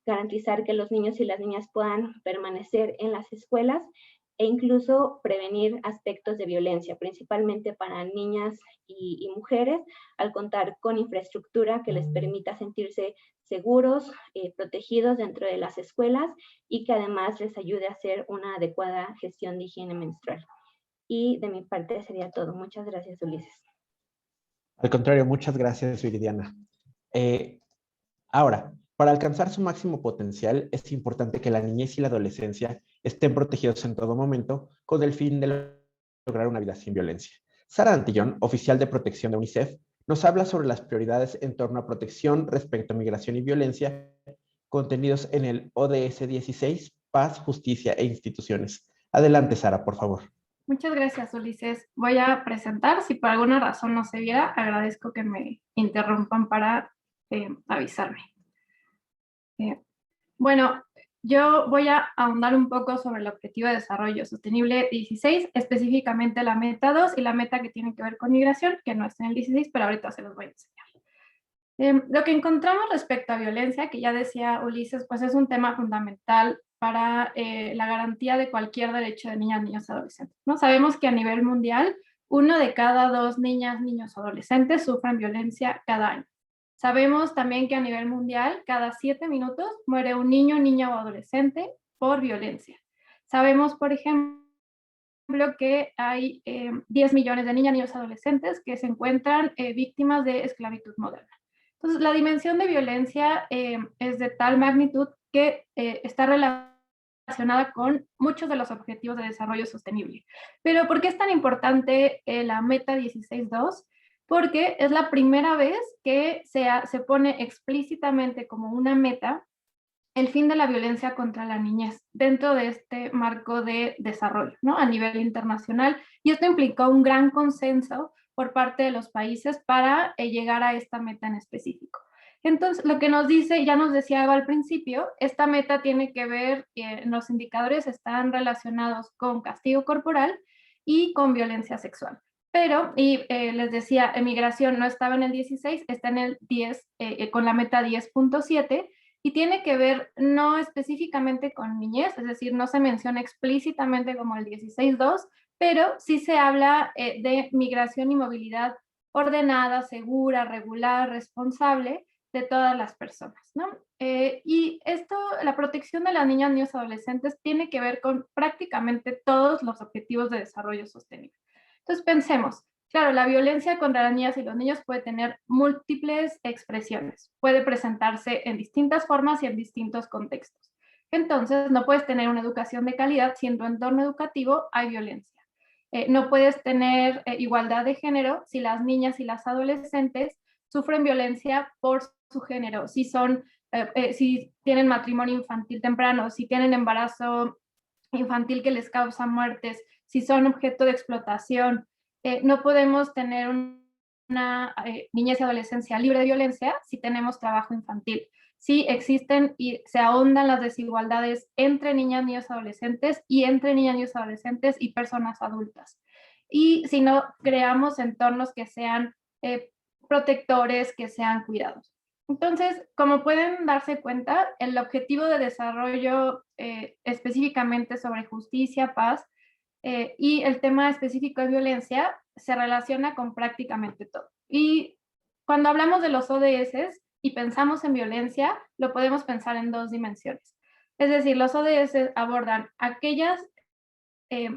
garantizar que los niños y las niñas puedan permanecer en las escuelas e incluso prevenir aspectos de violencia, principalmente para niñas y mujeres, al contar con infraestructura que les permita sentirse seguros, protegidos dentro de las escuelas y que además les ayude a hacer una adecuada gestión de higiene menstrual. Y de mi parte sería todo. Muchas gracias, Ulises. Al contrario, muchas gracias, Viridiana. Ahora, para alcanzar su máximo potencial, es importante que la niñez y la adolescencia estén protegidos en todo momento con el fin de lograr una vida sin violencia. Sara Antillón, oficial de protección de UNICEF, nos habla sobre las prioridades en torno a protección respecto a migración y violencia contenidos en el ODS 16, Paz, Justicia e Instituciones. Adelante, Sara, por favor. Muchas gracias, Ulises. Voy a presentar. Si por alguna razón no se viera, agradezco que me interrumpan para avisarme. Bueno, yo voy a ahondar un poco sobre el Objetivo de Desarrollo Sostenible 16, específicamente la meta 2 y la meta que tiene que ver con migración, que no está en el 16, pero ahorita se los voy a enseñar. Lo que encontramos respecto a violencia, que ya decía Ulises, pues es un tema fundamental para la garantía de cualquier derecho de niñas, niños y adolescentes, ¿no? Sabemos que a nivel mundial, 1 de cada 2 niñas, niños o adolescentes sufren violencia cada año. Sabemos también que a nivel mundial, cada 7 minutos muere un niño, niña o adolescente por violencia. Sabemos, por ejemplo, que hay 10 millones de niñas, niños y adolescentes que se encuentran víctimas de esclavitud moderna. Entonces, la dimensión de violencia es de tal magnitud que está relacionada con muchos de los objetivos de desarrollo sostenible. Pero, ¿por qué es tan importante la meta 16.2? Porque es la primera vez que se pone explícitamente como una meta el fin de la violencia contra la niñez dentro de este marco de desarrollo, ¿no? A nivel internacional. Y esto implicó un gran consenso por parte de los países para llegar a esta meta en específico. Entonces, lo que nos dice, ya nos decía Eva al principio, esta meta tiene que ver, los indicadores están relacionados con castigo corporal y con violencia sexual. Pero, les decía, migración no estaba en el 16, está en el 10, con la meta 10.7, y tiene que ver no específicamente con niñez, es decir, no se menciona explícitamente como el 16.2, pero sí se habla de migración y movilidad ordenada, segura, regular, responsable de todas las personas, ¿no? Y esto, la protección de las niñas, niños y adolescentes tiene que ver con prácticamente todos los objetivos de desarrollo sostenible. Entonces pensemos, claro, la violencia contra las niñas y los niños puede tener múltiples expresiones, puede presentarse en distintas formas y en distintos contextos. Entonces, no puedes tener una educación de calidad si en tu entorno educativo hay violencia. No puedes tener igualdad de género si las niñas y las adolescentes sufren violencia por su género, si tienen matrimonio infantil temprano, si tienen embarazo infantil que les causa muertes, si son objeto de explotación. No podemos tener una niñez y adolescencia libre de violencia si tenemos trabajo infantil. Sí existen y se ahondan las desigualdades entre niñas, niños, adolescentes y entre niñas, niños, adolescentes y personas adultas. Y si no creamos entornos que sean protectores, que sean cuidados. Entonces, como pueden darse cuenta, el objetivo de desarrollo específicamente sobre justicia, paz y el tema específico de violencia se relaciona con prácticamente todo. Y cuando hablamos de los ODS y pensamos en violencia, lo podemos pensar en 2 dimensiones. Es decir, los ODS abordan aquellas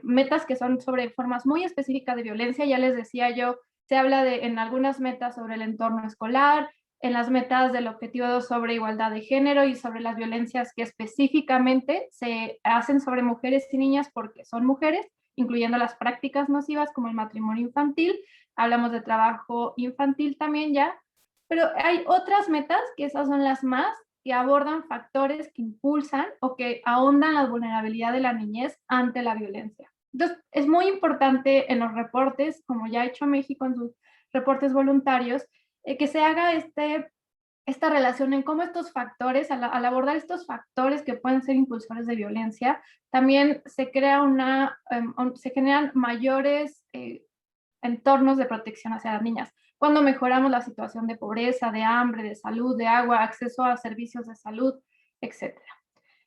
metas que son sobre formas muy específicas de violencia. Ya les decía yo, se habla en algunas metas sobre el entorno escolar, en las metas del objetivo 2 sobre igualdad de género y sobre las violencias que específicamente se hacen sobre mujeres y niñas porque son mujeres, incluyendo las prácticas nocivas como el matrimonio infantil. Hablamos de trabajo infantil también ya, pero hay otras metas que esas son las más, que abordan factores que impulsan o que ahondan la vulnerabilidad de la niñez ante la violencia. Entonces, es muy importante en los reportes, como ya ha hecho México en sus reportes voluntarios, que se haga esta relación en cómo estos factores, al abordar estos factores que pueden ser impulsores de violencia, también se generan mayores entornos de protección hacia las niñas. Cuando mejoramos la situación de pobreza, de hambre, de salud, de agua, acceso a servicios de salud, etc.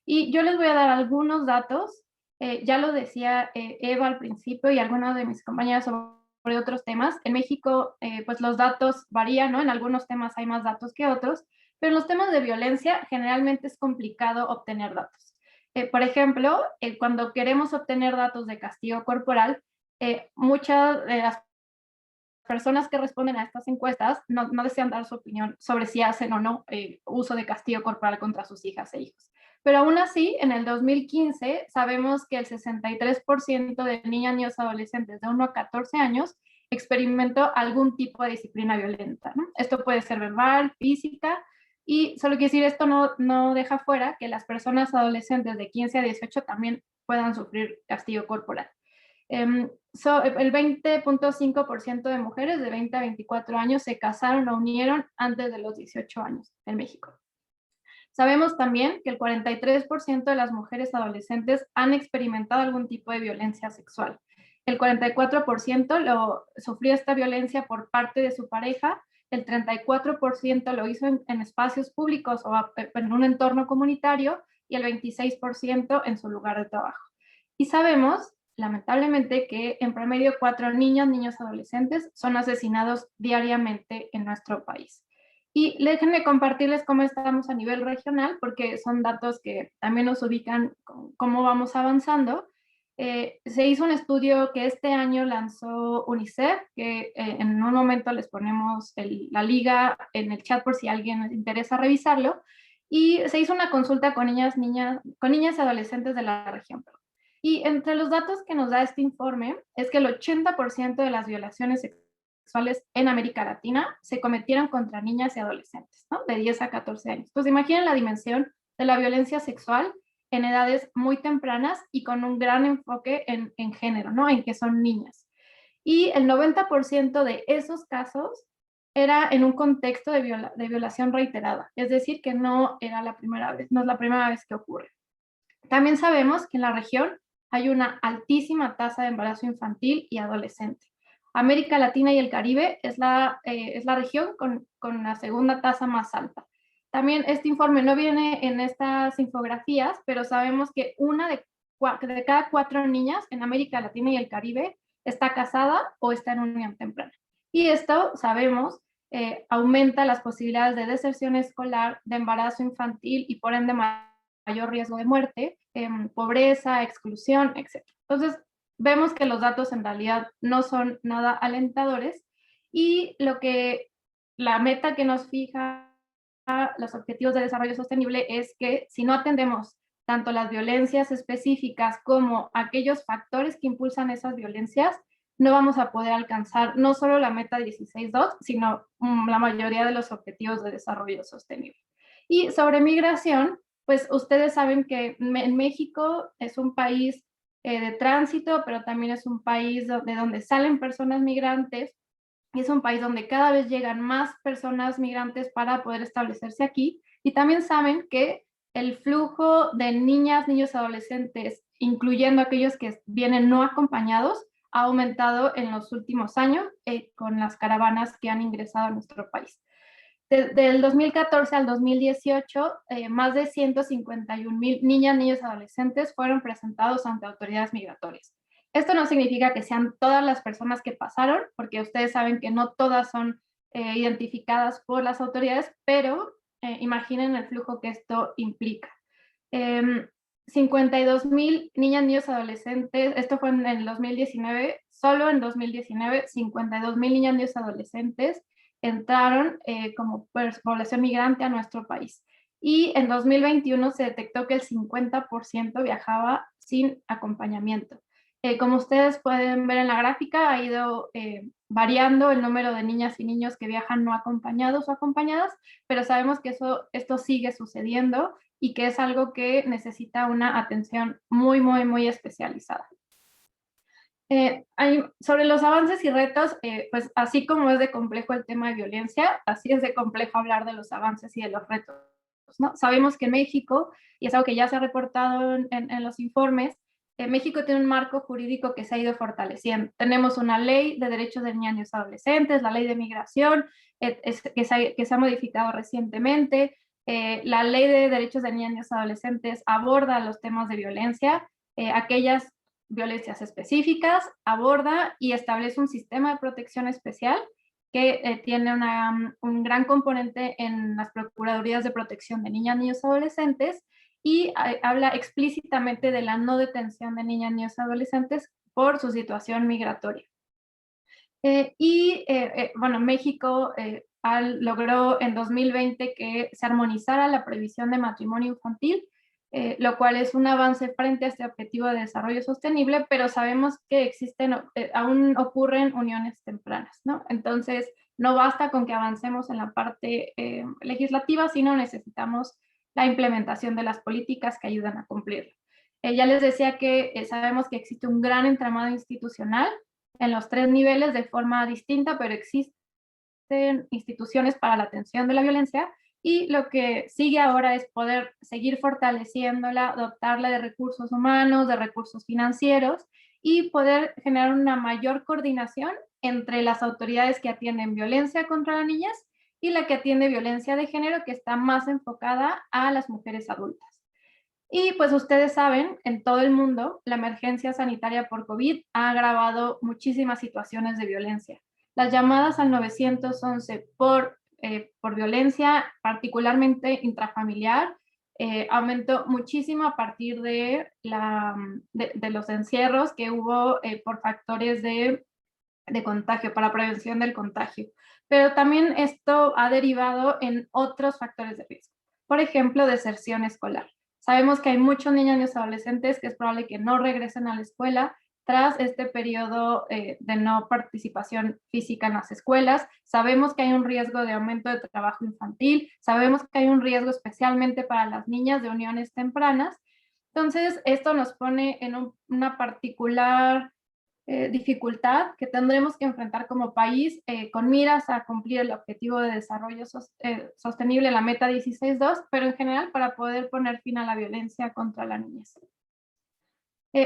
Y yo les voy a dar algunos datos, ya lo decía Eva al principio y algunas de mis compañeras sobre otros temas. En México, pues los datos varían, ¿no? En algunos temas hay más datos que otros, pero en los temas de violencia generalmente es complicado obtener datos. Por ejemplo, cuando queremos obtener datos de castigo corporal, muchas de las personas que responden a estas encuestas no desean dar su opinión sobre si hacen o no uso de castigo corporal contra sus hijas e hijos. Pero aún así, en el 2015 sabemos que el 63% de niñas, niños, adolescentes de 1 a 14 años experimentó algún tipo de disciplina violenta, ¿no? Esto puede ser verbal, física, y solo quiero decir, esto no deja fuera que las personas adolescentes de 15 a 18 también puedan sufrir castigo corporal. El 20.5% de mujeres de 20 a 24 años se casaron o unieron antes de los 18 años en México. Sabemos también que el 43% de las mujeres adolescentes han experimentado algún tipo de violencia sexual. El 44% sufrió esta violencia por parte de su pareja, el 34% lo hizo en espacios públicos o en un entorno comunitario y el 26% en su lugar de trabajo. Y sabemos, lamentablemente, que en promedio 4 niñas, niños, adolescentes son asesinados diariamente en nuestro país. Y déjenme compartirles cómo estamos a nivel regional, porque son datos que también nos ubican cómo vamos avanzando. Se hizo un estudio que este año lanzó UNICEF, que en un momento les ponemos la liga en el chat por si a alguien les interesa revisarlo, y se hizo una consulta con niñas y adolescentes de la región. Y entre los datos que nos da este informe es que el 80% de las violaciones sexuales en América Latina se cometieron contra niñas y adolescentes, ¿no? De 10 a 14 años. Entonces imaginen la dimensión de la violencia sexual en edades muy tempranas y con un gran enfoque en género, ¿no? En que son niñas. Y el 90% de esos casos era en un contexto de violación reiterada, es decir, que no era la primera vez, no es la primera vez que ocurre. También sabemos que en la región hay una altísima tasa de embarazo infantil y adolescente. América Latina y el Caribe es la región con la segunda tasa más alta. También este informe no viene en estas infografías, pero sabemos que una de cada 4 niñas en América Latina y el Caribe está casada o está en unión temprana. Y esto, sabemos, aumenta las posibilidades de deserción escolar, de embarazo infantil y por ende mayor riesgo de muerte, pobreza, exclusión, etc. Entonces, vemos que los datos en realidad no son nada alentadores y la meta que nos fija los Objetivos de Desarrollo Sostenible es que si no atendemos tanto las violencias específicas como aquellos factores que impulsan esas violencias, no vamos a poder alcanzar no solo la meta 16.2, sino la mayoría de los Objetivos de Desarrollo Sostenible. Y sobre migración, pues ustedes saben que en México es un país de tránsito, pero también es un país de donde salen personas migrantes, y es un país donde cada vez llegan más personas migrantes para poder establecerse aquí, y también saben que el flujo de niñas, niños, adolescentes, incluyendo aquellos que vienen no acompañados, ha aumentado en los últimos años con las caravanas que han ingresado a nuestro país. Del 2014 al 2018, más de 151,000 niñas, niños y adolescentes fueron presentados ante autoridades migratorias. Esto no significa que sean todas las personas que pasaron, porque ustedes saben que no todas son identificadas por las autoridades, pero imaginen el flujo que esto implica. 52,000 niñas, niños, adolescentes, esto fue en el 2019, solo en 2019, 52,000 niñas, niños, adolescentes entraron como población migrante a nuestro país. Y en 2021 se detectó que el 50% viajaba sin acompañamiento. Como ustedes pueden ver en la gráfica, ha ido variando el número de niñas y niños que viajan no acompañados o acompañadas, pero sabemos que esto sigue sucediendo y que es algo que necesita una atención muy, muy, muy especializada. Sobre los avances y retos, pues así como es de complejo el tema de violencia, así es de complejo hablar de los avances y de los retos, ¿no? Sabemos que en México, y es algo que ya se ha reportado en los informes, México tiene un marco jurídico que se ha ido fortaleciendo. Tenemos una ley de derechos de niños y adolescentes, la ley de migración, que se ha modificado recientemente. La ley de derechos de niños y adolescentes aborda los temas de violencia, aquellas violencias específicas, aborda y establece un sistema de protección especial que tiene un gran componente en las Procuradurías de Protección de Niñas, Niños y Adolescentes, y habla explícitamente de la no detención de niñas, niños y adolescentes por su situación migratoria. Bueno, México logró en 2020 que se armonizara la prohibición de matrimonio infantil, lo cual es un avance frente a este objetivo de desarrollo sostenible, pero sabemos que existen, aún ocurren uniones tempranas, ¿no? Entonces, no basta con que avancemos en la parte legislativa, sino necesitamos la implementación de las políticas que ayudan a cumplirlo. Ya les decía que sabemos que existe un gran entramado institucional en los 3 niveles de forma distinta, pero existen instituciones para la atención de la violencia, y lo que sigue ahora es poder seguir fortaleciéndola, dotarla de recursos humanos, de recursos financieros, y poder generar una mayor coordinación entre las autoridades que atienden violencia contra las niñas y la que atiende violencia de género, que está más enfocada a las mujeres adultas. Y pues ustedes saben, en todo el mundo, la emergencia sanitaria por COVID ha agravado muchísimas situaciones de violencia. Las llamadas al 911 por violencia, particularmente intrafamiliar, aumentó muchísimo a partir de los encierros que hubo por factores de contagio, para prevención del contagio. Pero también esto ha derivado en otros factores de riesgo. Por ejemplo, deserción escolar. Sabemos que hay muchos niños y adolescentes que es probable que no regresen a la escuela tras este periodo de no participación física en las escuelas. Sabemos que hay un riesgo de aumento de trabajo infantil, sabemos que hay un riesgo especialmente para las niñas de uniones tempranas. Entonces, esto nos pone en una particular dificultad que tendremos que enfrentar como país con miras a cumplir el objetivo de desarrollo sostenible, la meta 16.2, pero en general para poder poner fin a la violencia contra la niñez.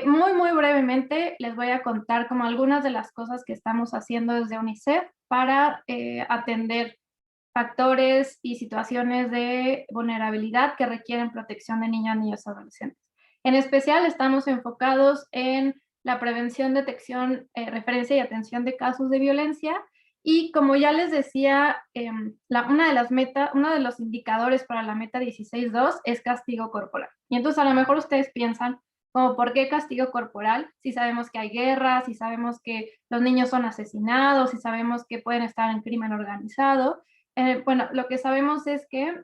Muy brevemente les voy a contar como algunas de las cosas que estamos haciendo desde UNICEF para atender factores y situaciones de vulnerabilidad que requieren protección de niñas, niños y adolescentes. En especial estamos enfocados en la prevención, detección, referencia y atención de casos de violencia. Y como ya les decía, uno de los indicadores para la meta 16.2 es castigo corporal. Y entonces a lo mejor ustedes piensan, como, ¿por qué castigo corporal? Si sabemos que hay guerras, si sabemos que los niños son asesinados, si sabemos que pueden estar en crimen organizado. Bueno, lo que sabemos es que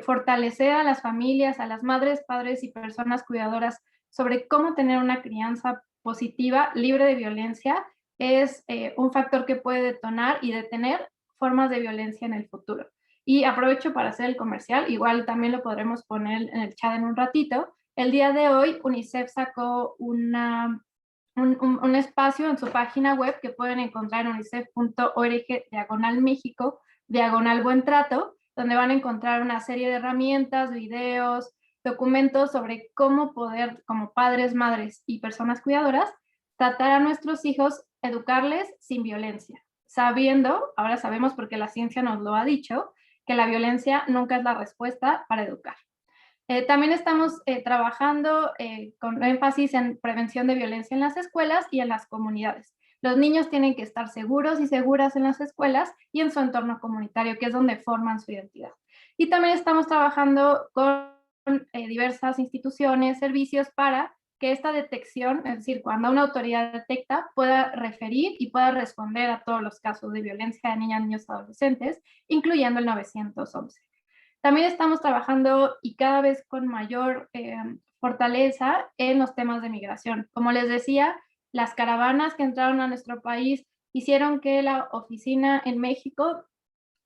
fortalecer a las familias, a las madres, padres y personas cuidadoras sobre cómo tener una crianza positiva, libre de violencia, es un factor que puede detonar y detener formas de violencia en el futuro. Y aprovecho para hacer el comercial, igual también lo podremos poner en el chat en un ratito. El día de hoy UNICEF sacó un espacio en su página web que pueden encontrar en unicef.org/México, /Buen Trato, donde van a encontrar una serie de herramientas, videos, documentos sobre cómo poder, como padres, madres y personas cuidadoras, tratar a nuestros hijos, educarles sin violencia, sabiendo, ahora sabemos porque la ciencia nos lo ha dicho, que la violencia nunca es la respuesta para educar. También estamos trabajando con énfasis en prevención de violencia en las escuelas y en las comunidades. Los niños tienen que estar seguros y seguras en las escuelas y en su entorno comunitario, que es donde forman su identidad. Y también estamos trabajando con diversas instituciones, servicios para que esta detección, es decir, cuando una autoridad detecta, pueda referir y pueda responder a todos los casos de violencia de niñas, niños y adolescentes, incluyendo el 911. También estamos trabajando y cada vez con mayor fortaleza en los temas de migración. Como les decía, las caravanas que entraron a nuestro país hicieron que la oficina en México,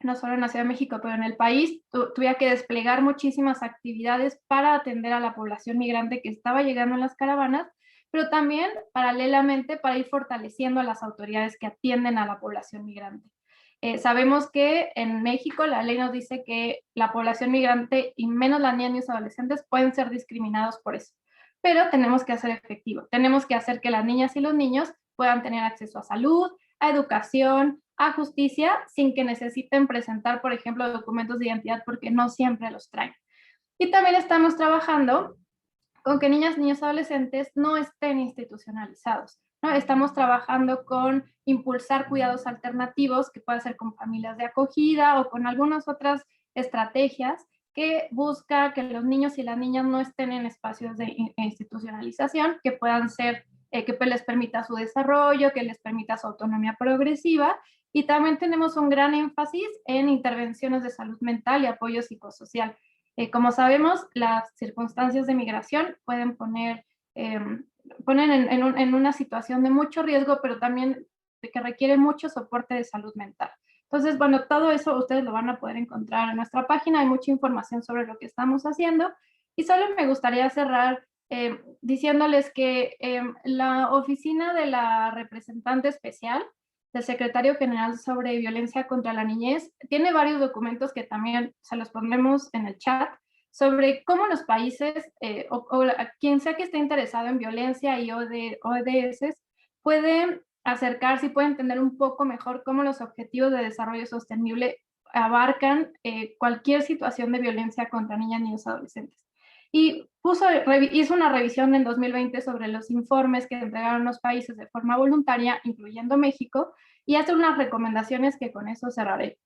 no solo en la Ciudad de México, pero en el país, tuviera que desplegar muchísimas actividades para atender a la población migrante que estaba llegando en las caravanas, pero también paralelamente para ir fortaleciendo a las autoridades que atienden a la población migrante. Sabemos que en México la ley nos dice que la población migrante y menos las niñas y adolescentes pueden ser discriminados por eso, pero tenemos que hacer efectivo, tenemos que hacer que las niñas y los niños puedan tener acceso a salud, a educación, a justicia, sin que necesiten presentar, por ejemplo, documentos de identidad porque no siempre los traen. Y también estamos trabajando con que niñas, niños, adolescentes no estén institucionalizados, ¿no? Estamos trabajando con impulsar cuidados alternativos, que puede ser con familias de acogida o con algunas otras estrategias que busca que los niños y las niñas no estén en espacios de institucionalización, que puedan ser, que les permita su desarrollo, que les permita su autonomía progresiva. Y también tenemos un gran énfasis en intervenciones de salud mental y apoyo psicosocial. Como sabemos, las circunstancias de migración pueden poner en una situación de mucho riesgo, pero también de que requiere mucho soporte de salud mental. Entonces, bueno, todo eso ustedes lo van a poder encontrar en nuestra página. Hay mucha información sobre lo que estamos haciendo. Y solo me gustaría cerrar diciéndoles que la oficina de la representante especial del Secretario General sobre Violencia contra la Niñez tiene varios documentos que también se los pondremos en el chat sobre cómo los países o quien sea que esté interesado en violencia y ODS pueden acercarse y pueden entender un poco mejor cómo los objetivos de desarrollo sostenible abarcan cualquier situación de violencia contra niñas, niños y adolescentes. Y hizo una revisión en 2020 sobre los informes que entregaron los países de forma voluntaria, incluyendo México, y hace unas recomendaciones que con eso cerraré.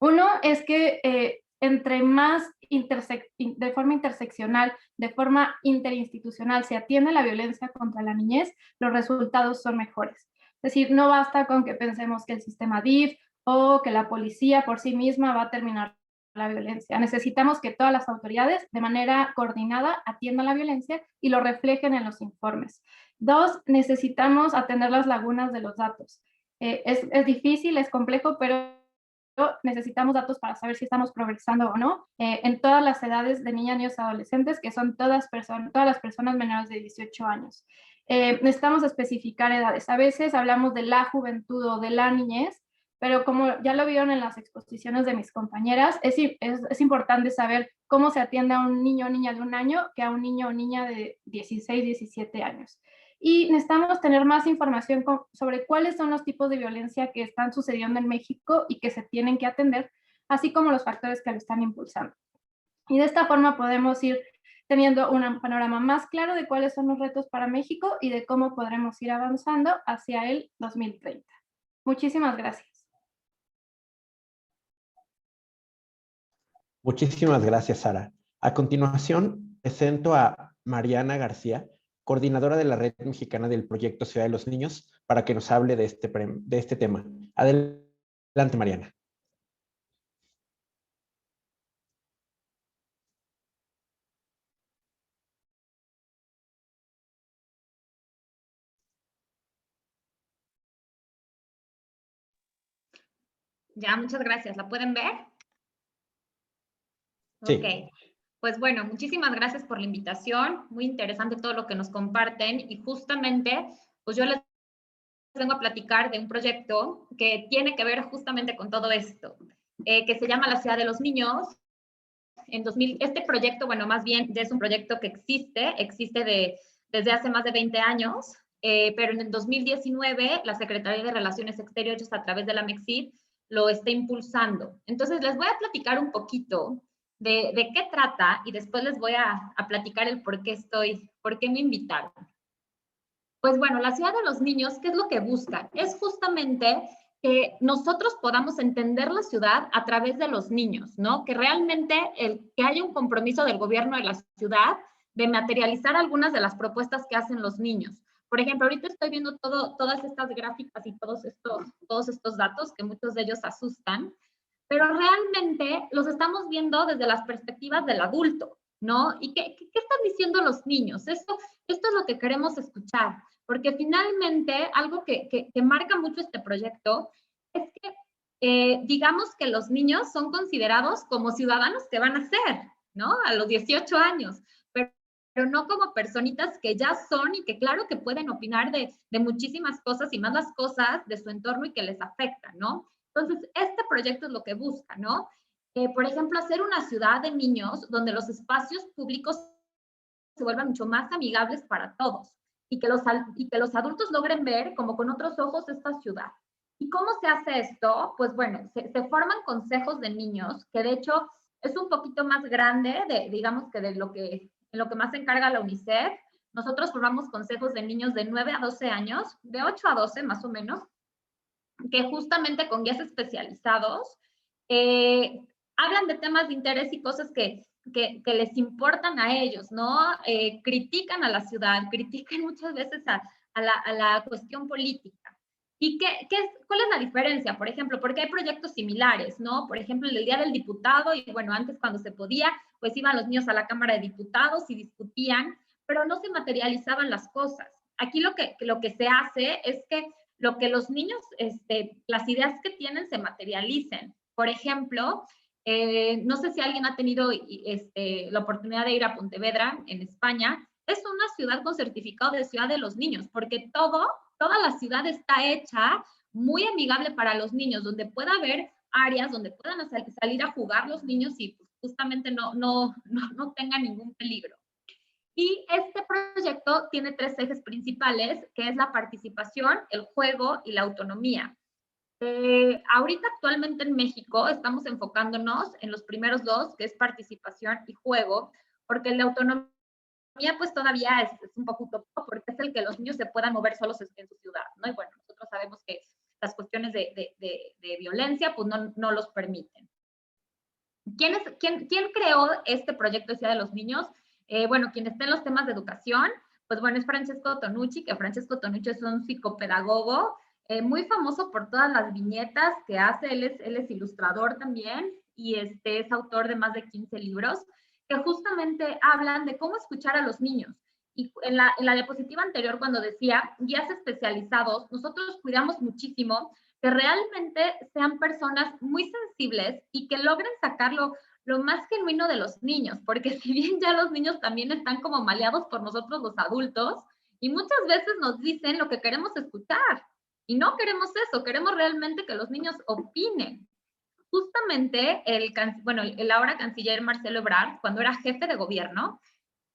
Uno es que entre más de forma interseccional, de forma interinstitucional se atiende la violencia contra la niñez, los resultados son mejores. Es decir, no basta con que pensemos que el sistema DIF o que la policía por sí misma va a terminar la violencia. Necesitamos que todas las autoridades de manera coordinada atiendan la violencia y lo reflejen en los informes. Dos, necesitamos atender las lagunas de los datos. Es difícil, es complejo, pero necesitamos datos para saber si estamos progresando o no en todas las edades de niñas, niños y adolescentes, que son todas las personas menores de 18 años. Necesitamos especificar edades. A veces hablamos de la juventud o de la niñez, pero como ya lo vieron en las exposiciones de mis compañeras, es importante saber cómo se atiende a un niño o niña de 1 año que a un niño o niña de 16, 17 años. Y necesitamos tener más información sobre cuáles son los tipos de violencia que están sucediendo en México y que se tienen que atender, así como los factores que lo están impulsando. Y de esta forma podemos ir teniendo un panorama más claro de cuáles son los retos para México y de cómo podremos ir avanzando hacia el 2030. Muchísimas gracias. Muchísimas gracias, Sara. A continuación, presento a Mariana García, coordinadora de la Red Mexicana del Proyecto Ciudad de los Niños, para que nos hable de este tema. Adelante, Mariana. Ya, muchas gracias. ¿La pueden ver? Sí. Ok. Pues bueno, muchísimas gracias por la invitación. Muy interesante todo lo que nos comparten. Y justamente, pues yo les vengo a platicar de un proyecto que tiene que ver justamente con todo esto, que se llama La Ciudad de los Niños. Este proyecto, bueno, más bien ya es un proyecto que existe desde hace más de 20 años, pero en el 2019 la Secretaría de Relaciones Exteriores a través de la MEXID lo está impulsando. Entonces les voy a platicar un poquito de qué trata y después les voy a platicar el por qué me invitaron. Pues bueno, la Ciudad de los Niños, ¿qué es lo que busca? Es justamente que nosotros podamos entender la ciudad a través de los niños, ¿no? Que realmente que haya un compromiso del gobierno de la ciudad de materializar algunas de las propuestas que hacen los niños. Por ejemplo, ahorita estoy viendo todas estas gráficas y todos estos datos que muchos de ellos asustan, pero realmente los estamos viendo desde las perspectivas del adulto, ¿no? ¿Y qué están diciendo los niños? Esto es lo que queremos escuchar, porque finalmente algo que marca mucho este proyecto es que digamos que los niños son considerados como ciudadanos que van a ser, ¿no? A los 18 años, pero pero no como personitas que ya son y que claro que pueden opinar de muchísimas cosas y más las cosas de su entorno y que les afectan, ¿no? Entonces, este proyecto es lo que busca, ¿no? Por ejemplo, hacer una ciudad de niños donde los espacios públicos se vuelvan mucho más amigables para todos y que los adultos logren ver como con otros ojos esta ciudad. ¿Y cómo se hace esto? Pues bueno, se forman consejos de niños, que de hecho es un poquito más grande, digamos que en lo que más se encarga la UNICEF. Nosotros formamos consejos de niños de 9 a 12 años, de 8 a 12 más o menos, que justamente con guías especializados hablan de temas de interés y cosas que les importan a ellos, ¿no? Critican a la ciudad, critican muchas veces a la cuestión política. ¿Y cuál es la diferencia? Por ejemplo, porque hay proyectos similares, ¿no? Por ejemplo, el Día del Diputado, y bueno, antes cuando se podía, pues iban los niños a la Cámara de Diputados y discutían, pero no se materializaban las cosas. Aquí lo que se hace es que lo que los niños, las ideas que tienen se materialicen. Por ejemplo, no sé si alguien ha tenido la oportunidad de ir a Pontevedra, en España. Es una ciudad con certificado de ciudad de los niños, porque toda la ciudad está hecha muy amigable para los niños, donde pueda haber áreas donde puedan salir a jugar los niños y pues, justamente no tengan ningún peligro. Y este proyecto tiene 3 ejes principales, que es la participación, el juego y la autonomía. Ahorita actualmente en México estamos enfocándonos en los primeros 2, que es participación y juego, porque el de autonomía pues todavía es un poco utópico, porque es el que los niños se puedan mover solos en su ciudad, ¿no? Y bueno, nosotros sabemos que las cuestiones de violencia pues no los permiten. ¿Quién creó este proyecto de Ciudad de los Niños? Bueno, quien está en los temas de educación, pues bueno, es Francesco Tonucci, que Francesco Tonucci es un psicopedagogo muy famoso por todas las viñetas que hace. Él es ilustrador también y es autor de más de 15 libros que justamente hablan de cómo escuchar a los niños. Y en la diapositiva anterior, cuando decía guías especializados, nosotros cuidamos muchísimo que realmente sean personas muy sensibles y que logren sacarlo lo más genuino de los niños, porque si bien ya los niños también están como maleados por nosotros los adultos, y muchas veces nos dicen lo que queremos escuchar, y no queremos eso, queremos realmente que los niños opinen. Justamente el ahora canciller Marcelo Ebrard, cuando era jefe de gobierno,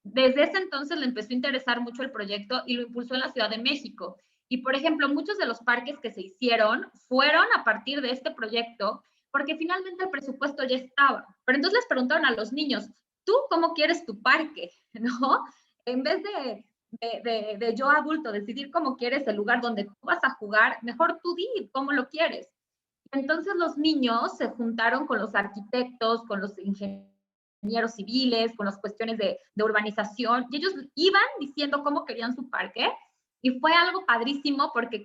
desde ese entonces le empezó a interesar mucho el proyecto y lo impulsó en la Ciudad de México. Y, por ejemplo, muchos de los parques que se hicieron fueron a partir de este proyecto, porque finalmente el presupuesto ya estaba. Pero entonces les preguntaron a los niños, ¿tú cómo quieres tu parque? ¿No? En vez de yo adulto decidir cómo quieres el lugar donde tú vas a jugar, mejor tú di cómo lo quieres. Entonces los niños se juntaron con los arquitectos, con los ingenieros civiles, con las cuestiones de urbanización, y ellos iban diciendo cómo querían su parque, y fue algo padrísimo porque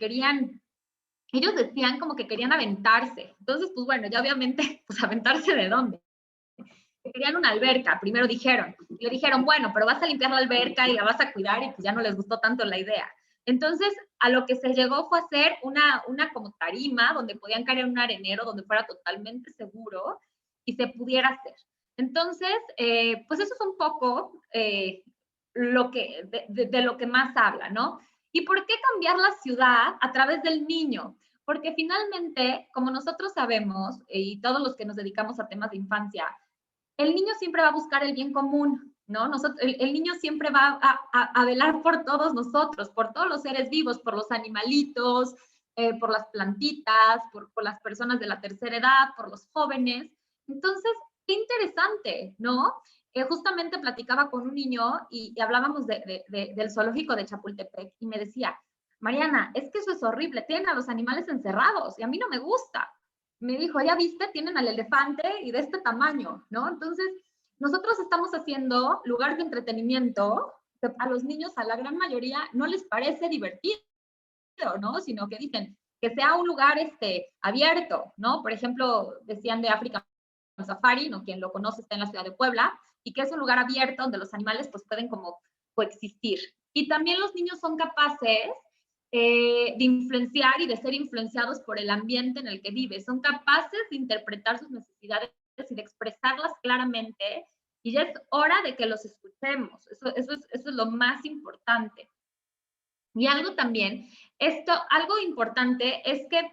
ellos decían como que querían aventarse. Entonces, pues bueno, ya obviamente, pues aventarse ¿de dónde? Querían una alberca, primero dijeron. Y le dijeron, bueno, pero vas a limpiar la alberca y la vas a cuidar, y pues ya no les gustó tanto la idea. Entonces, a lo que se llegó fue a hacer una como tarima donde podían caer en un arenero, donde fuera totalmente seguro y se pudiera hacer. Entonces, pues eso es un poco de lo que más habla, ¿no? ¿Y por qué cambiar la ciudad a través del niño? Porque finalmente, como nosotros sabemos, y todos los que nos dedicamos a temas de infancia, el niño siempre va a buscar el bien común, ¿no? El niño siempre va a velar por todos nosotros, por todos los seres vivos, por los animalitos, por las plantitas, por las personas de la tercera edad, por los jóvenes. Entonces, qué interesante, ¿no? Justamente platicaba con un niño y hablábamos del zoológico de Chapultepec y me decía, Mariana, es que eso es horrible, tienen a los animales encerrados y a mí no me gusta. Me dijo, ya viste, tienen al elefante y de este tamaño, ¿no? Entonces, nosotros estamos haciendo lugares de entretenimiento que a los niños, a la gran mayoría, no les parece divertido, ¿no? Sino que dicen que sea un lugar abierto, ¿no? Por ejemplo, decían de África Safari, ¿no? Quien lo conoce está en la ciudad de Puebla, y que es un lugar abierto donde los animales pues pueden como coexistir. Y también los niños son capaces de influenciar y de ser influenciados por el ambiente en el que vive. Son capaces de interpretar sus necesidades y de expresarlas claramente Y ya es hora de que los escuchemos. Eso es lo más importante. Y algo también, algo importante es que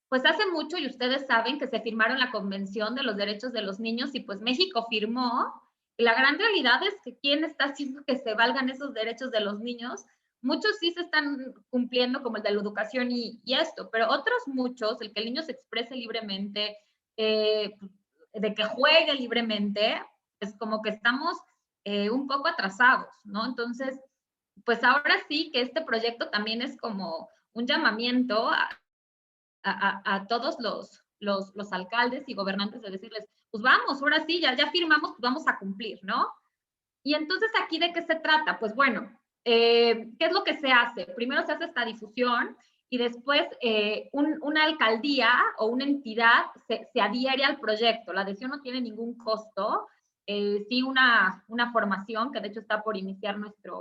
pues hace mucho, y ustedes saben, que se firmaron la Convención de los Derechos de los Niños y pues México firmó, y la gran realidad es que ¿quién está haciendo que se valgan esos derechos de los niños? Muchos sí se están cumpliendo, como el de la educación y esto, pero otros muchos, el que el niño se exprese libremente, de que juegue libremente, es como que estamos un poco atrasados, ¿no? Entonces, pues ahora sí que este proyecto también es como un llamamiento a todos los alcaldes y gobernantes de decirles, pues vamos, ahora sí, ya firmamos, pues vamos a cumplir, ¿no? Y entonces, ¿aquí de qué se trata? Pues bueno, ¿qué es lo que se hace? Primero se hace esta difusión y después una alcaldía o una entidad se adhiere al proyecto. La adhesión no tiene ningún costo, sí una formación, que de hecho está por iniciar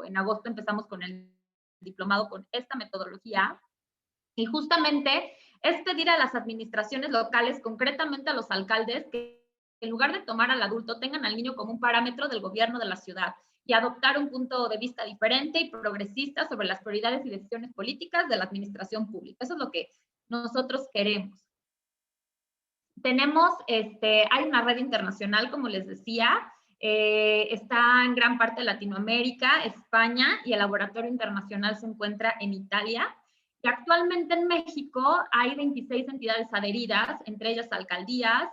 en agosto empezamos con el diplomado con esta metodología. Y justamente es pedir a las administraciones locales, concretamente a los alcaldes, que en lugar de tomar al adulto, tengan al niño como un parámetro del gobierno de la ciudad y adoptar un punto de vista diferente y progresista sobre las prioridades y decisiones políticas de la administración pública. Eso es lo que nosotros queremos. Tenemos, hay una red internacional, como les decía, está en gran parte de Latinoamérica, España, y el laboratorio internacional se encuentra en Italia. Y actualmente en México hay 26 entidades adheridas, entre ellas alcaldías,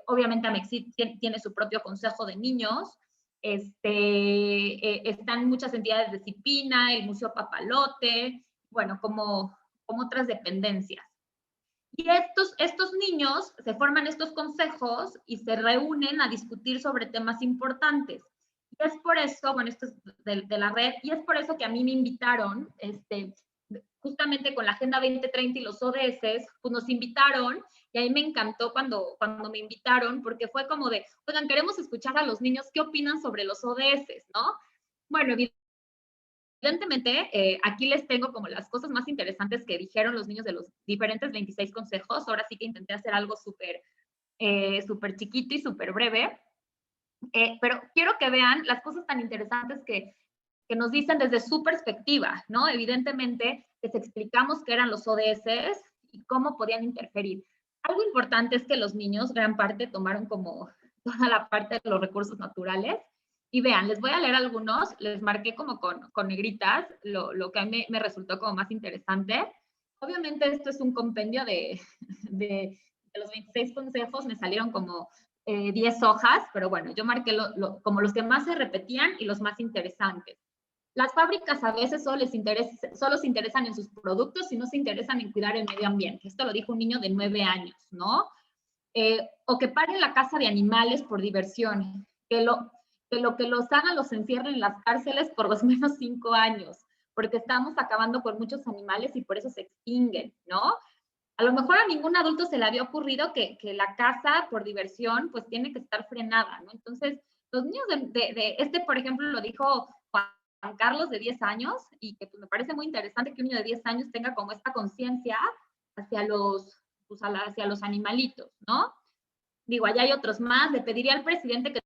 obviamente Amexit tiene su propio consejo de niños, están muchas entidades de CIPINA, el Museo Papalote, bueno, como otras dependencias. Y estos niños se forman estos consejos y se reúnen a discutir sobre temas importantes. Y es por eso, bueno, esto es de la red, y es por eso que a mí me invitaron, justamente con la Agenda 2030 y los ODS, pues nos invitaron, y a mí me encantó cuando me invitaron, porque fue como de, oigan, queremos escuchar a los niños, ¿qué opinan sobre los ODS, no? Bueno, evidentemente, aquí les tengo como las cosas más interesantes que dijeron los niños de los diferentes 26 consejos. Ahora sí que intenté hacer algo súper chiquito y súper breve, pero quiero que vean las cosas tan interesantes que nos dicen desde su perspectiva, ¿no? Evidentemente, les explicamos qué eran los ODS y cómo podían interferir. Algo importante es que los niños, gran parte, tomaron como toda la parte de los recursos naturales. Y vean, les voy a leer algunos, les marqué como con negritas, lo que a mí me resultó como más interesante. Obviamente esto es un compendio de los 26 consejos, me salieron como 10 hojas, pero bueno, yo marqué como los que más se repetían y los más interesantes. Las fábricas a veces solo se interesan en sus productos y no se interesan en cuidar el medio ambiente. Esto lo dijo un niño de 9 años, ¿no? O que paren la caza de animales por diversión, que lo que los hagan los encierren en las cárceles por los menos 5 años, porque estamos acabando con muchos animales y por eso se extinguen, ¿no? A lo mejor a ningún adulto se le había ocurrido que la caza por diversión pues tiene que estar frenada, ¿no? Entonces, los niños por ejemplo, lo dijo Juan Carlos, de 10 años, y que pues, me parece muy interesante que un niño de 10 años tenga como esta conciencia hacia los animalitos, ¿no? Digo, allá hay otros más. Le pediría al presidente que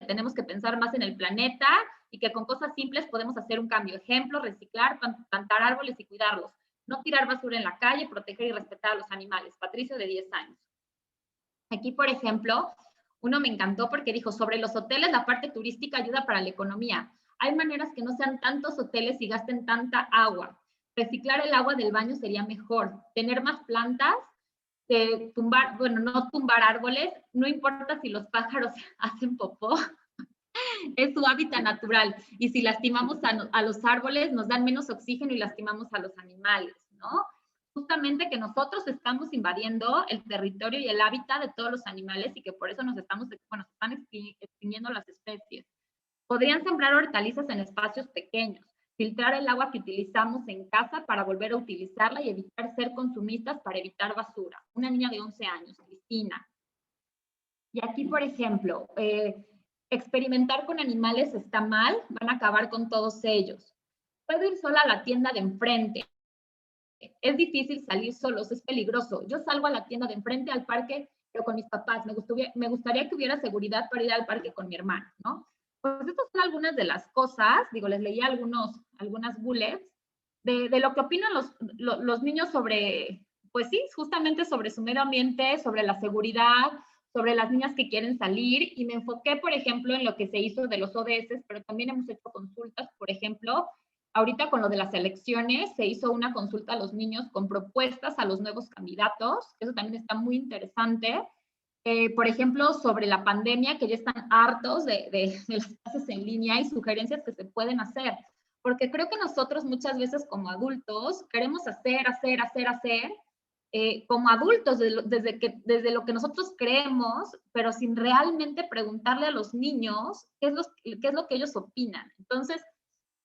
tenemos que pensar más en el planeta y que con cosas simples podemos hacer un cambio. Ejemplo, reciclar, plantar árboles y cuidarlos. No tirar basura en la calle, proteger y respetar a los animales. Patricio, de 10 años. Aquí, por ejemplo, uno me encantó porque dijo, sobre los hoteles, la parte turística ayuda para la economía. Hay maneras que no sean tantos hoteles y gasten tanta agua. Reciclar el agua del baño sería mejor. Tener más plantas, no tumbar árboles, no importa si los pájaros hacen popó, es su hábitat natural. Y si lastimamos a los árboles, nos dan menos oxígeno y lastimamos a los animales, ¿no? Justamente que nosotros estamos invadiendo el territorio y el hábitat de todos los animales y que por eso se están extinguiendo las especies. Podrían sembrar hortalizas en espacios pequeños, filtrar el agua que utilizamos en casa para volver a utilizarla y evitar ser consumistas para evitar basura. Una niña de 11 años, Cristina. Y aquí, por ejemplo, experimentar con animales está mal, van a acabar con todos ellos. Puedo ir sola a la tienda de enfrente. Es difícil salir solos, es peligroso. Yo salgo a la tienda de enfrente, al parque, pero con mis papás. Me gustaría que hubiera seguridad para ir al parque con mi hermano, ¿no? Pues estas son algunas de las cosas, digo, les leí algunas bullets de lo que opinan los niños sobre, pues sí, justamente sobre su medio ambiente, sobre la seguridad, sobre las niñas que quieren salir, y me enfoqué, por ejemplo, en lo que se hizo de los ODS, pero también hemos hecho consultas, por ejemplo, ahorita con lo de las elecciones, se hizo una consulta a los niños con propuestas a los nuevos candidatos, eso también está muy interesante. Por ejemplo, sobre la pandemia, que ya están hartos de las clases en línea y sugerencias que se pueden hacer. Porque creo que nosotros muchas veces como adultos queremos hacer, como adultos, desde lo que nosotros creemos, pero sin realmente preguntarle a los niños qué es lo que ellos opinan. Entonces,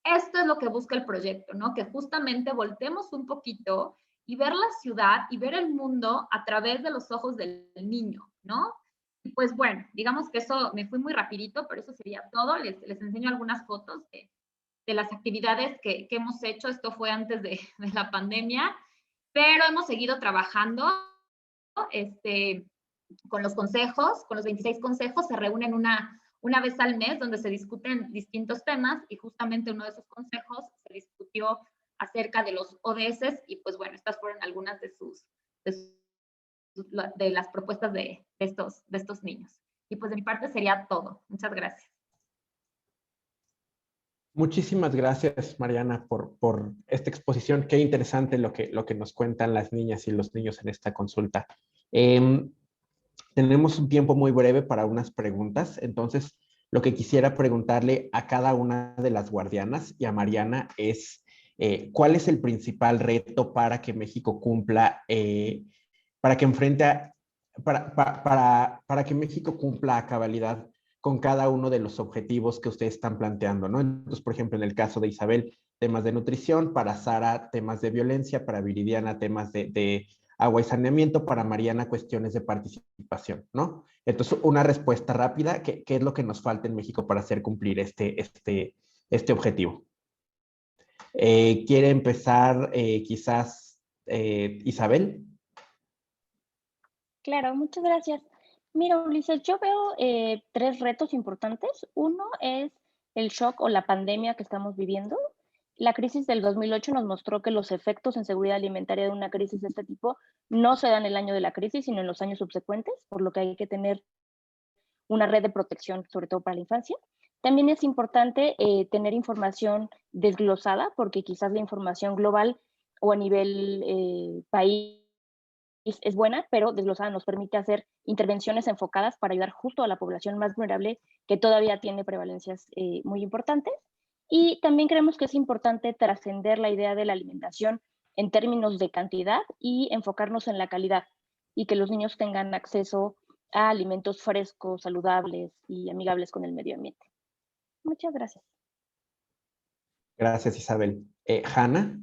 esto es lo que busca el proyecto, ¿no? Que justamente voltemos un poquito y ver la ciudad y ver el mundo a través de los ojos del niño, ¿no? Y pues bueno, digamos que eso me fui muy rapidito, pero eso sería todo. Les enseño algunas fotos de las actividades que hemos hecho. Esto fue antes de la pandemia, pero hemos seguido trabajando con los consejos, con los 26 consejos. Se reúnen una vez al mes donde se discuten distintos temas, y justamente uno de esos consejos se discutió acerca de los ODS, y pues bueno, estas fueron algunas de las propuestas de estos niños. Y pues de mi parte sería todo. Muchas gracias. Muchísimas gracias, Mariana, por esta exposición. Qué interesante lo que nos cuentan las niñas y los niños en esta consulta. Tenemos un tiempo muy breve para unas preguntas, entonces lo que quisiera preguntarle a cada una de las guardianas y a Mariana es ¿cuál es el principal reto para que México cumpla, para que México cumpla a cabalidad con cada uno de los objetivos que ustedes están planteando, ¿no? Entonces, por ejemplo, en el caso de Isabel, temas de nutrición, para Sara, temas de violencia, para Viridiana, temas de agua y saneamiento, para Mariana, cuestiones de participación, ¿no? Entonces, una respuesta rápida, ¿qué es lo que nos falta en México para hacer cumplir este objetivo? ¿Quiere empezar quizás Isabel? Claro, muchas gracias. Mira, Ulises, yo veo 3 retos importantes. Uno es el shock o la pandemia que estamos viviendo. La crisis del 2008 nos mostró que los efectos en seguridad alimentaria de una crisis de este tipo no se dan el año de la crisis, sino en los años subsecuentes, por lo que hay que tener una red de protección, sobre todo para la infancia. También es importante tener información desglosada, porque quizás la información global o a nivel país es buena, pero desglosada nos permite hacer intervenciones enfocadas para ayudar justo a la población más vulnerable que todavía tiene prevalencias muy importantes. Y también creemos que es importante trascender la idea de la alimentación en términos de cantidad y enfocarnos en la calidad, y que los niños tengan acceso a alimentos frescos, saludables y amigables con el medio ambiente. Muchas gracias. Gracias, Isabel. Hanna.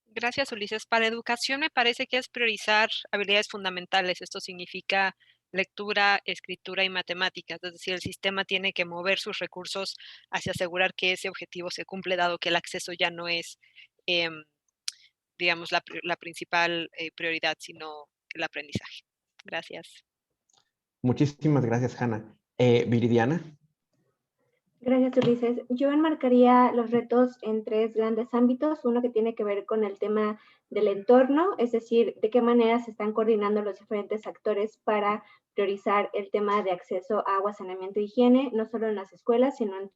Gracias, Ulises. Para educación me parece que es priorizar habilidades fundamentales. Esto significa lectura, escritura y matemáticas. Es decir, el sistema tiene que mover sus recursos hacia asegurar que ese objetivo se cumple, dado que el acceso ya no es, digamos, la principal prioridad, sino el aprendizaje. Gracias. Muchísimas gracias, Hanna. Viridiana. Gracias, Ulises. Yo enmarcaría los retos en 3 grandes ámbitos. Uno que tiene que ver con el tema del entorno, es decir, de qué manera se están coordinando los diferentes actores para priorizar el tema de acceso a agua, saneamiento e higiene, no solo en las escuelas, sino en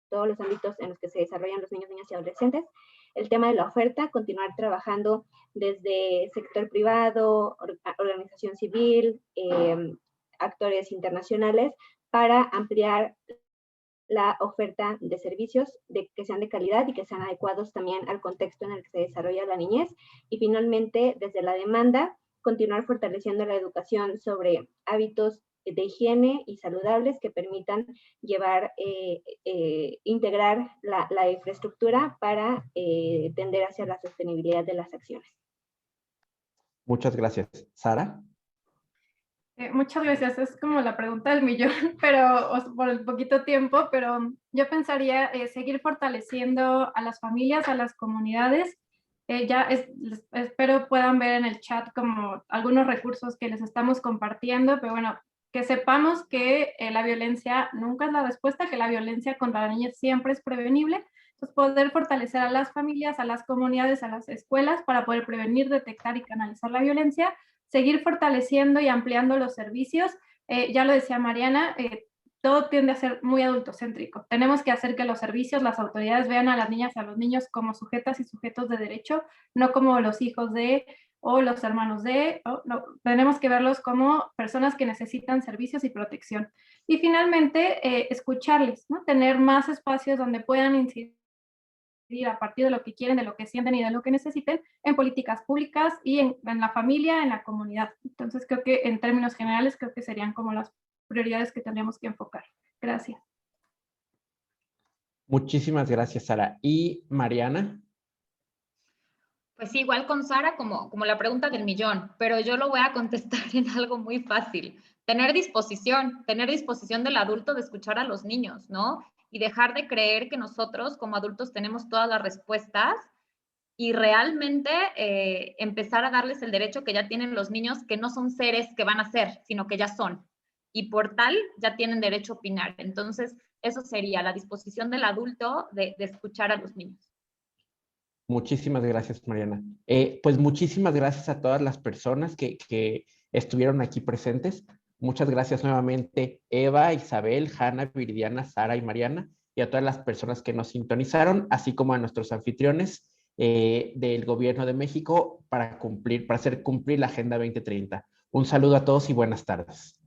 todos los ámbitos en los que se desarrollan los niños, niñas y adolescentes. El tema de la oferta, continuar trabajando desde sector privado, organización civil, actores internacionales, para ampliar la oferta de servicios que sean de calidad y que sean adecuados también al contexto en el que se desarrolla la niñez. Y finalmente, desde la demanda, continuar fortaleciendo la educación sobre hábitos de higiene y saludables que permitan integrar la infraestructura para tender hacia la sostenibilidad de las acciones. Muchas gracias. Sara. Muchas gracias. Es como la pregunta del millón, pero por el poquito tiempo, pero yo pensaría seguir fortaleciendo a las familias, a las comunidades, espero puedan ver en el chat como algunos recursos que les estamos compartiendo, pero bueno, que sepamos que la violencia nunca es la respuesta, que la violencia contra la niñez siempre es prevenible. Entonces, poder fortalecer a las familias, a las comunidades, a las escuelas para poder prevenir, detectar y canalizar la violencia, seguir fortaleciendo y ampliando los servicios. Ya lo decía Mariana, todo tiende a ser muy adultocéntrico. Tenemos que hacer que los servicios, las autoridades vean a las niñas y a los niños como sujetas y sujetos de derecho, no como los hijos de o los hermanos de, no, tenemos que verlos como personas que necesitan servicios y protección. Y finalmente, escucharles, ¿no? Tener más espacios donde puedan incidir a partir de lo que quieren, de lo que sienten y de lo que necesiten en políticas públicas y en la familia, en la comunidad. Entonces, creo que en términos generales, creo que serían como las prioridades que tendríamos que enfocar. Gracias. Muchísimas gracias, Sara. ¿Y Mariana? Pues sí, igual con Sara como la pregunta del millón, pero yo lo voy a contestar en algo muy fácil. Tener disposición del adulto de escuchar a los niños, ¿no? Y dejar de creer que nosotros como adultos tenemos todas las respuestas y realmente empezar a darles el derecho que ya tienen los niños, que no son seres que van a ser, sino que ya son. Y por tal, ya tienen derecho a opinar. Entonces, eso sería la disposición del adulto de escuchar a los niños. Muchísimas gracias, Mariana. Pues muchísimas gracias a todas las personas que estuvieron aquí presentes. Muchas gracias nuevamente, Eva, Isabel, Hanna, Viridiana, Sara y Mariana, y a todas las personas que nos sintonizaron, así como a nuestros anfitriones del Gobierno de México para hacer cumplir la Agenda 2030. Un saludo a todos y buenas tardes.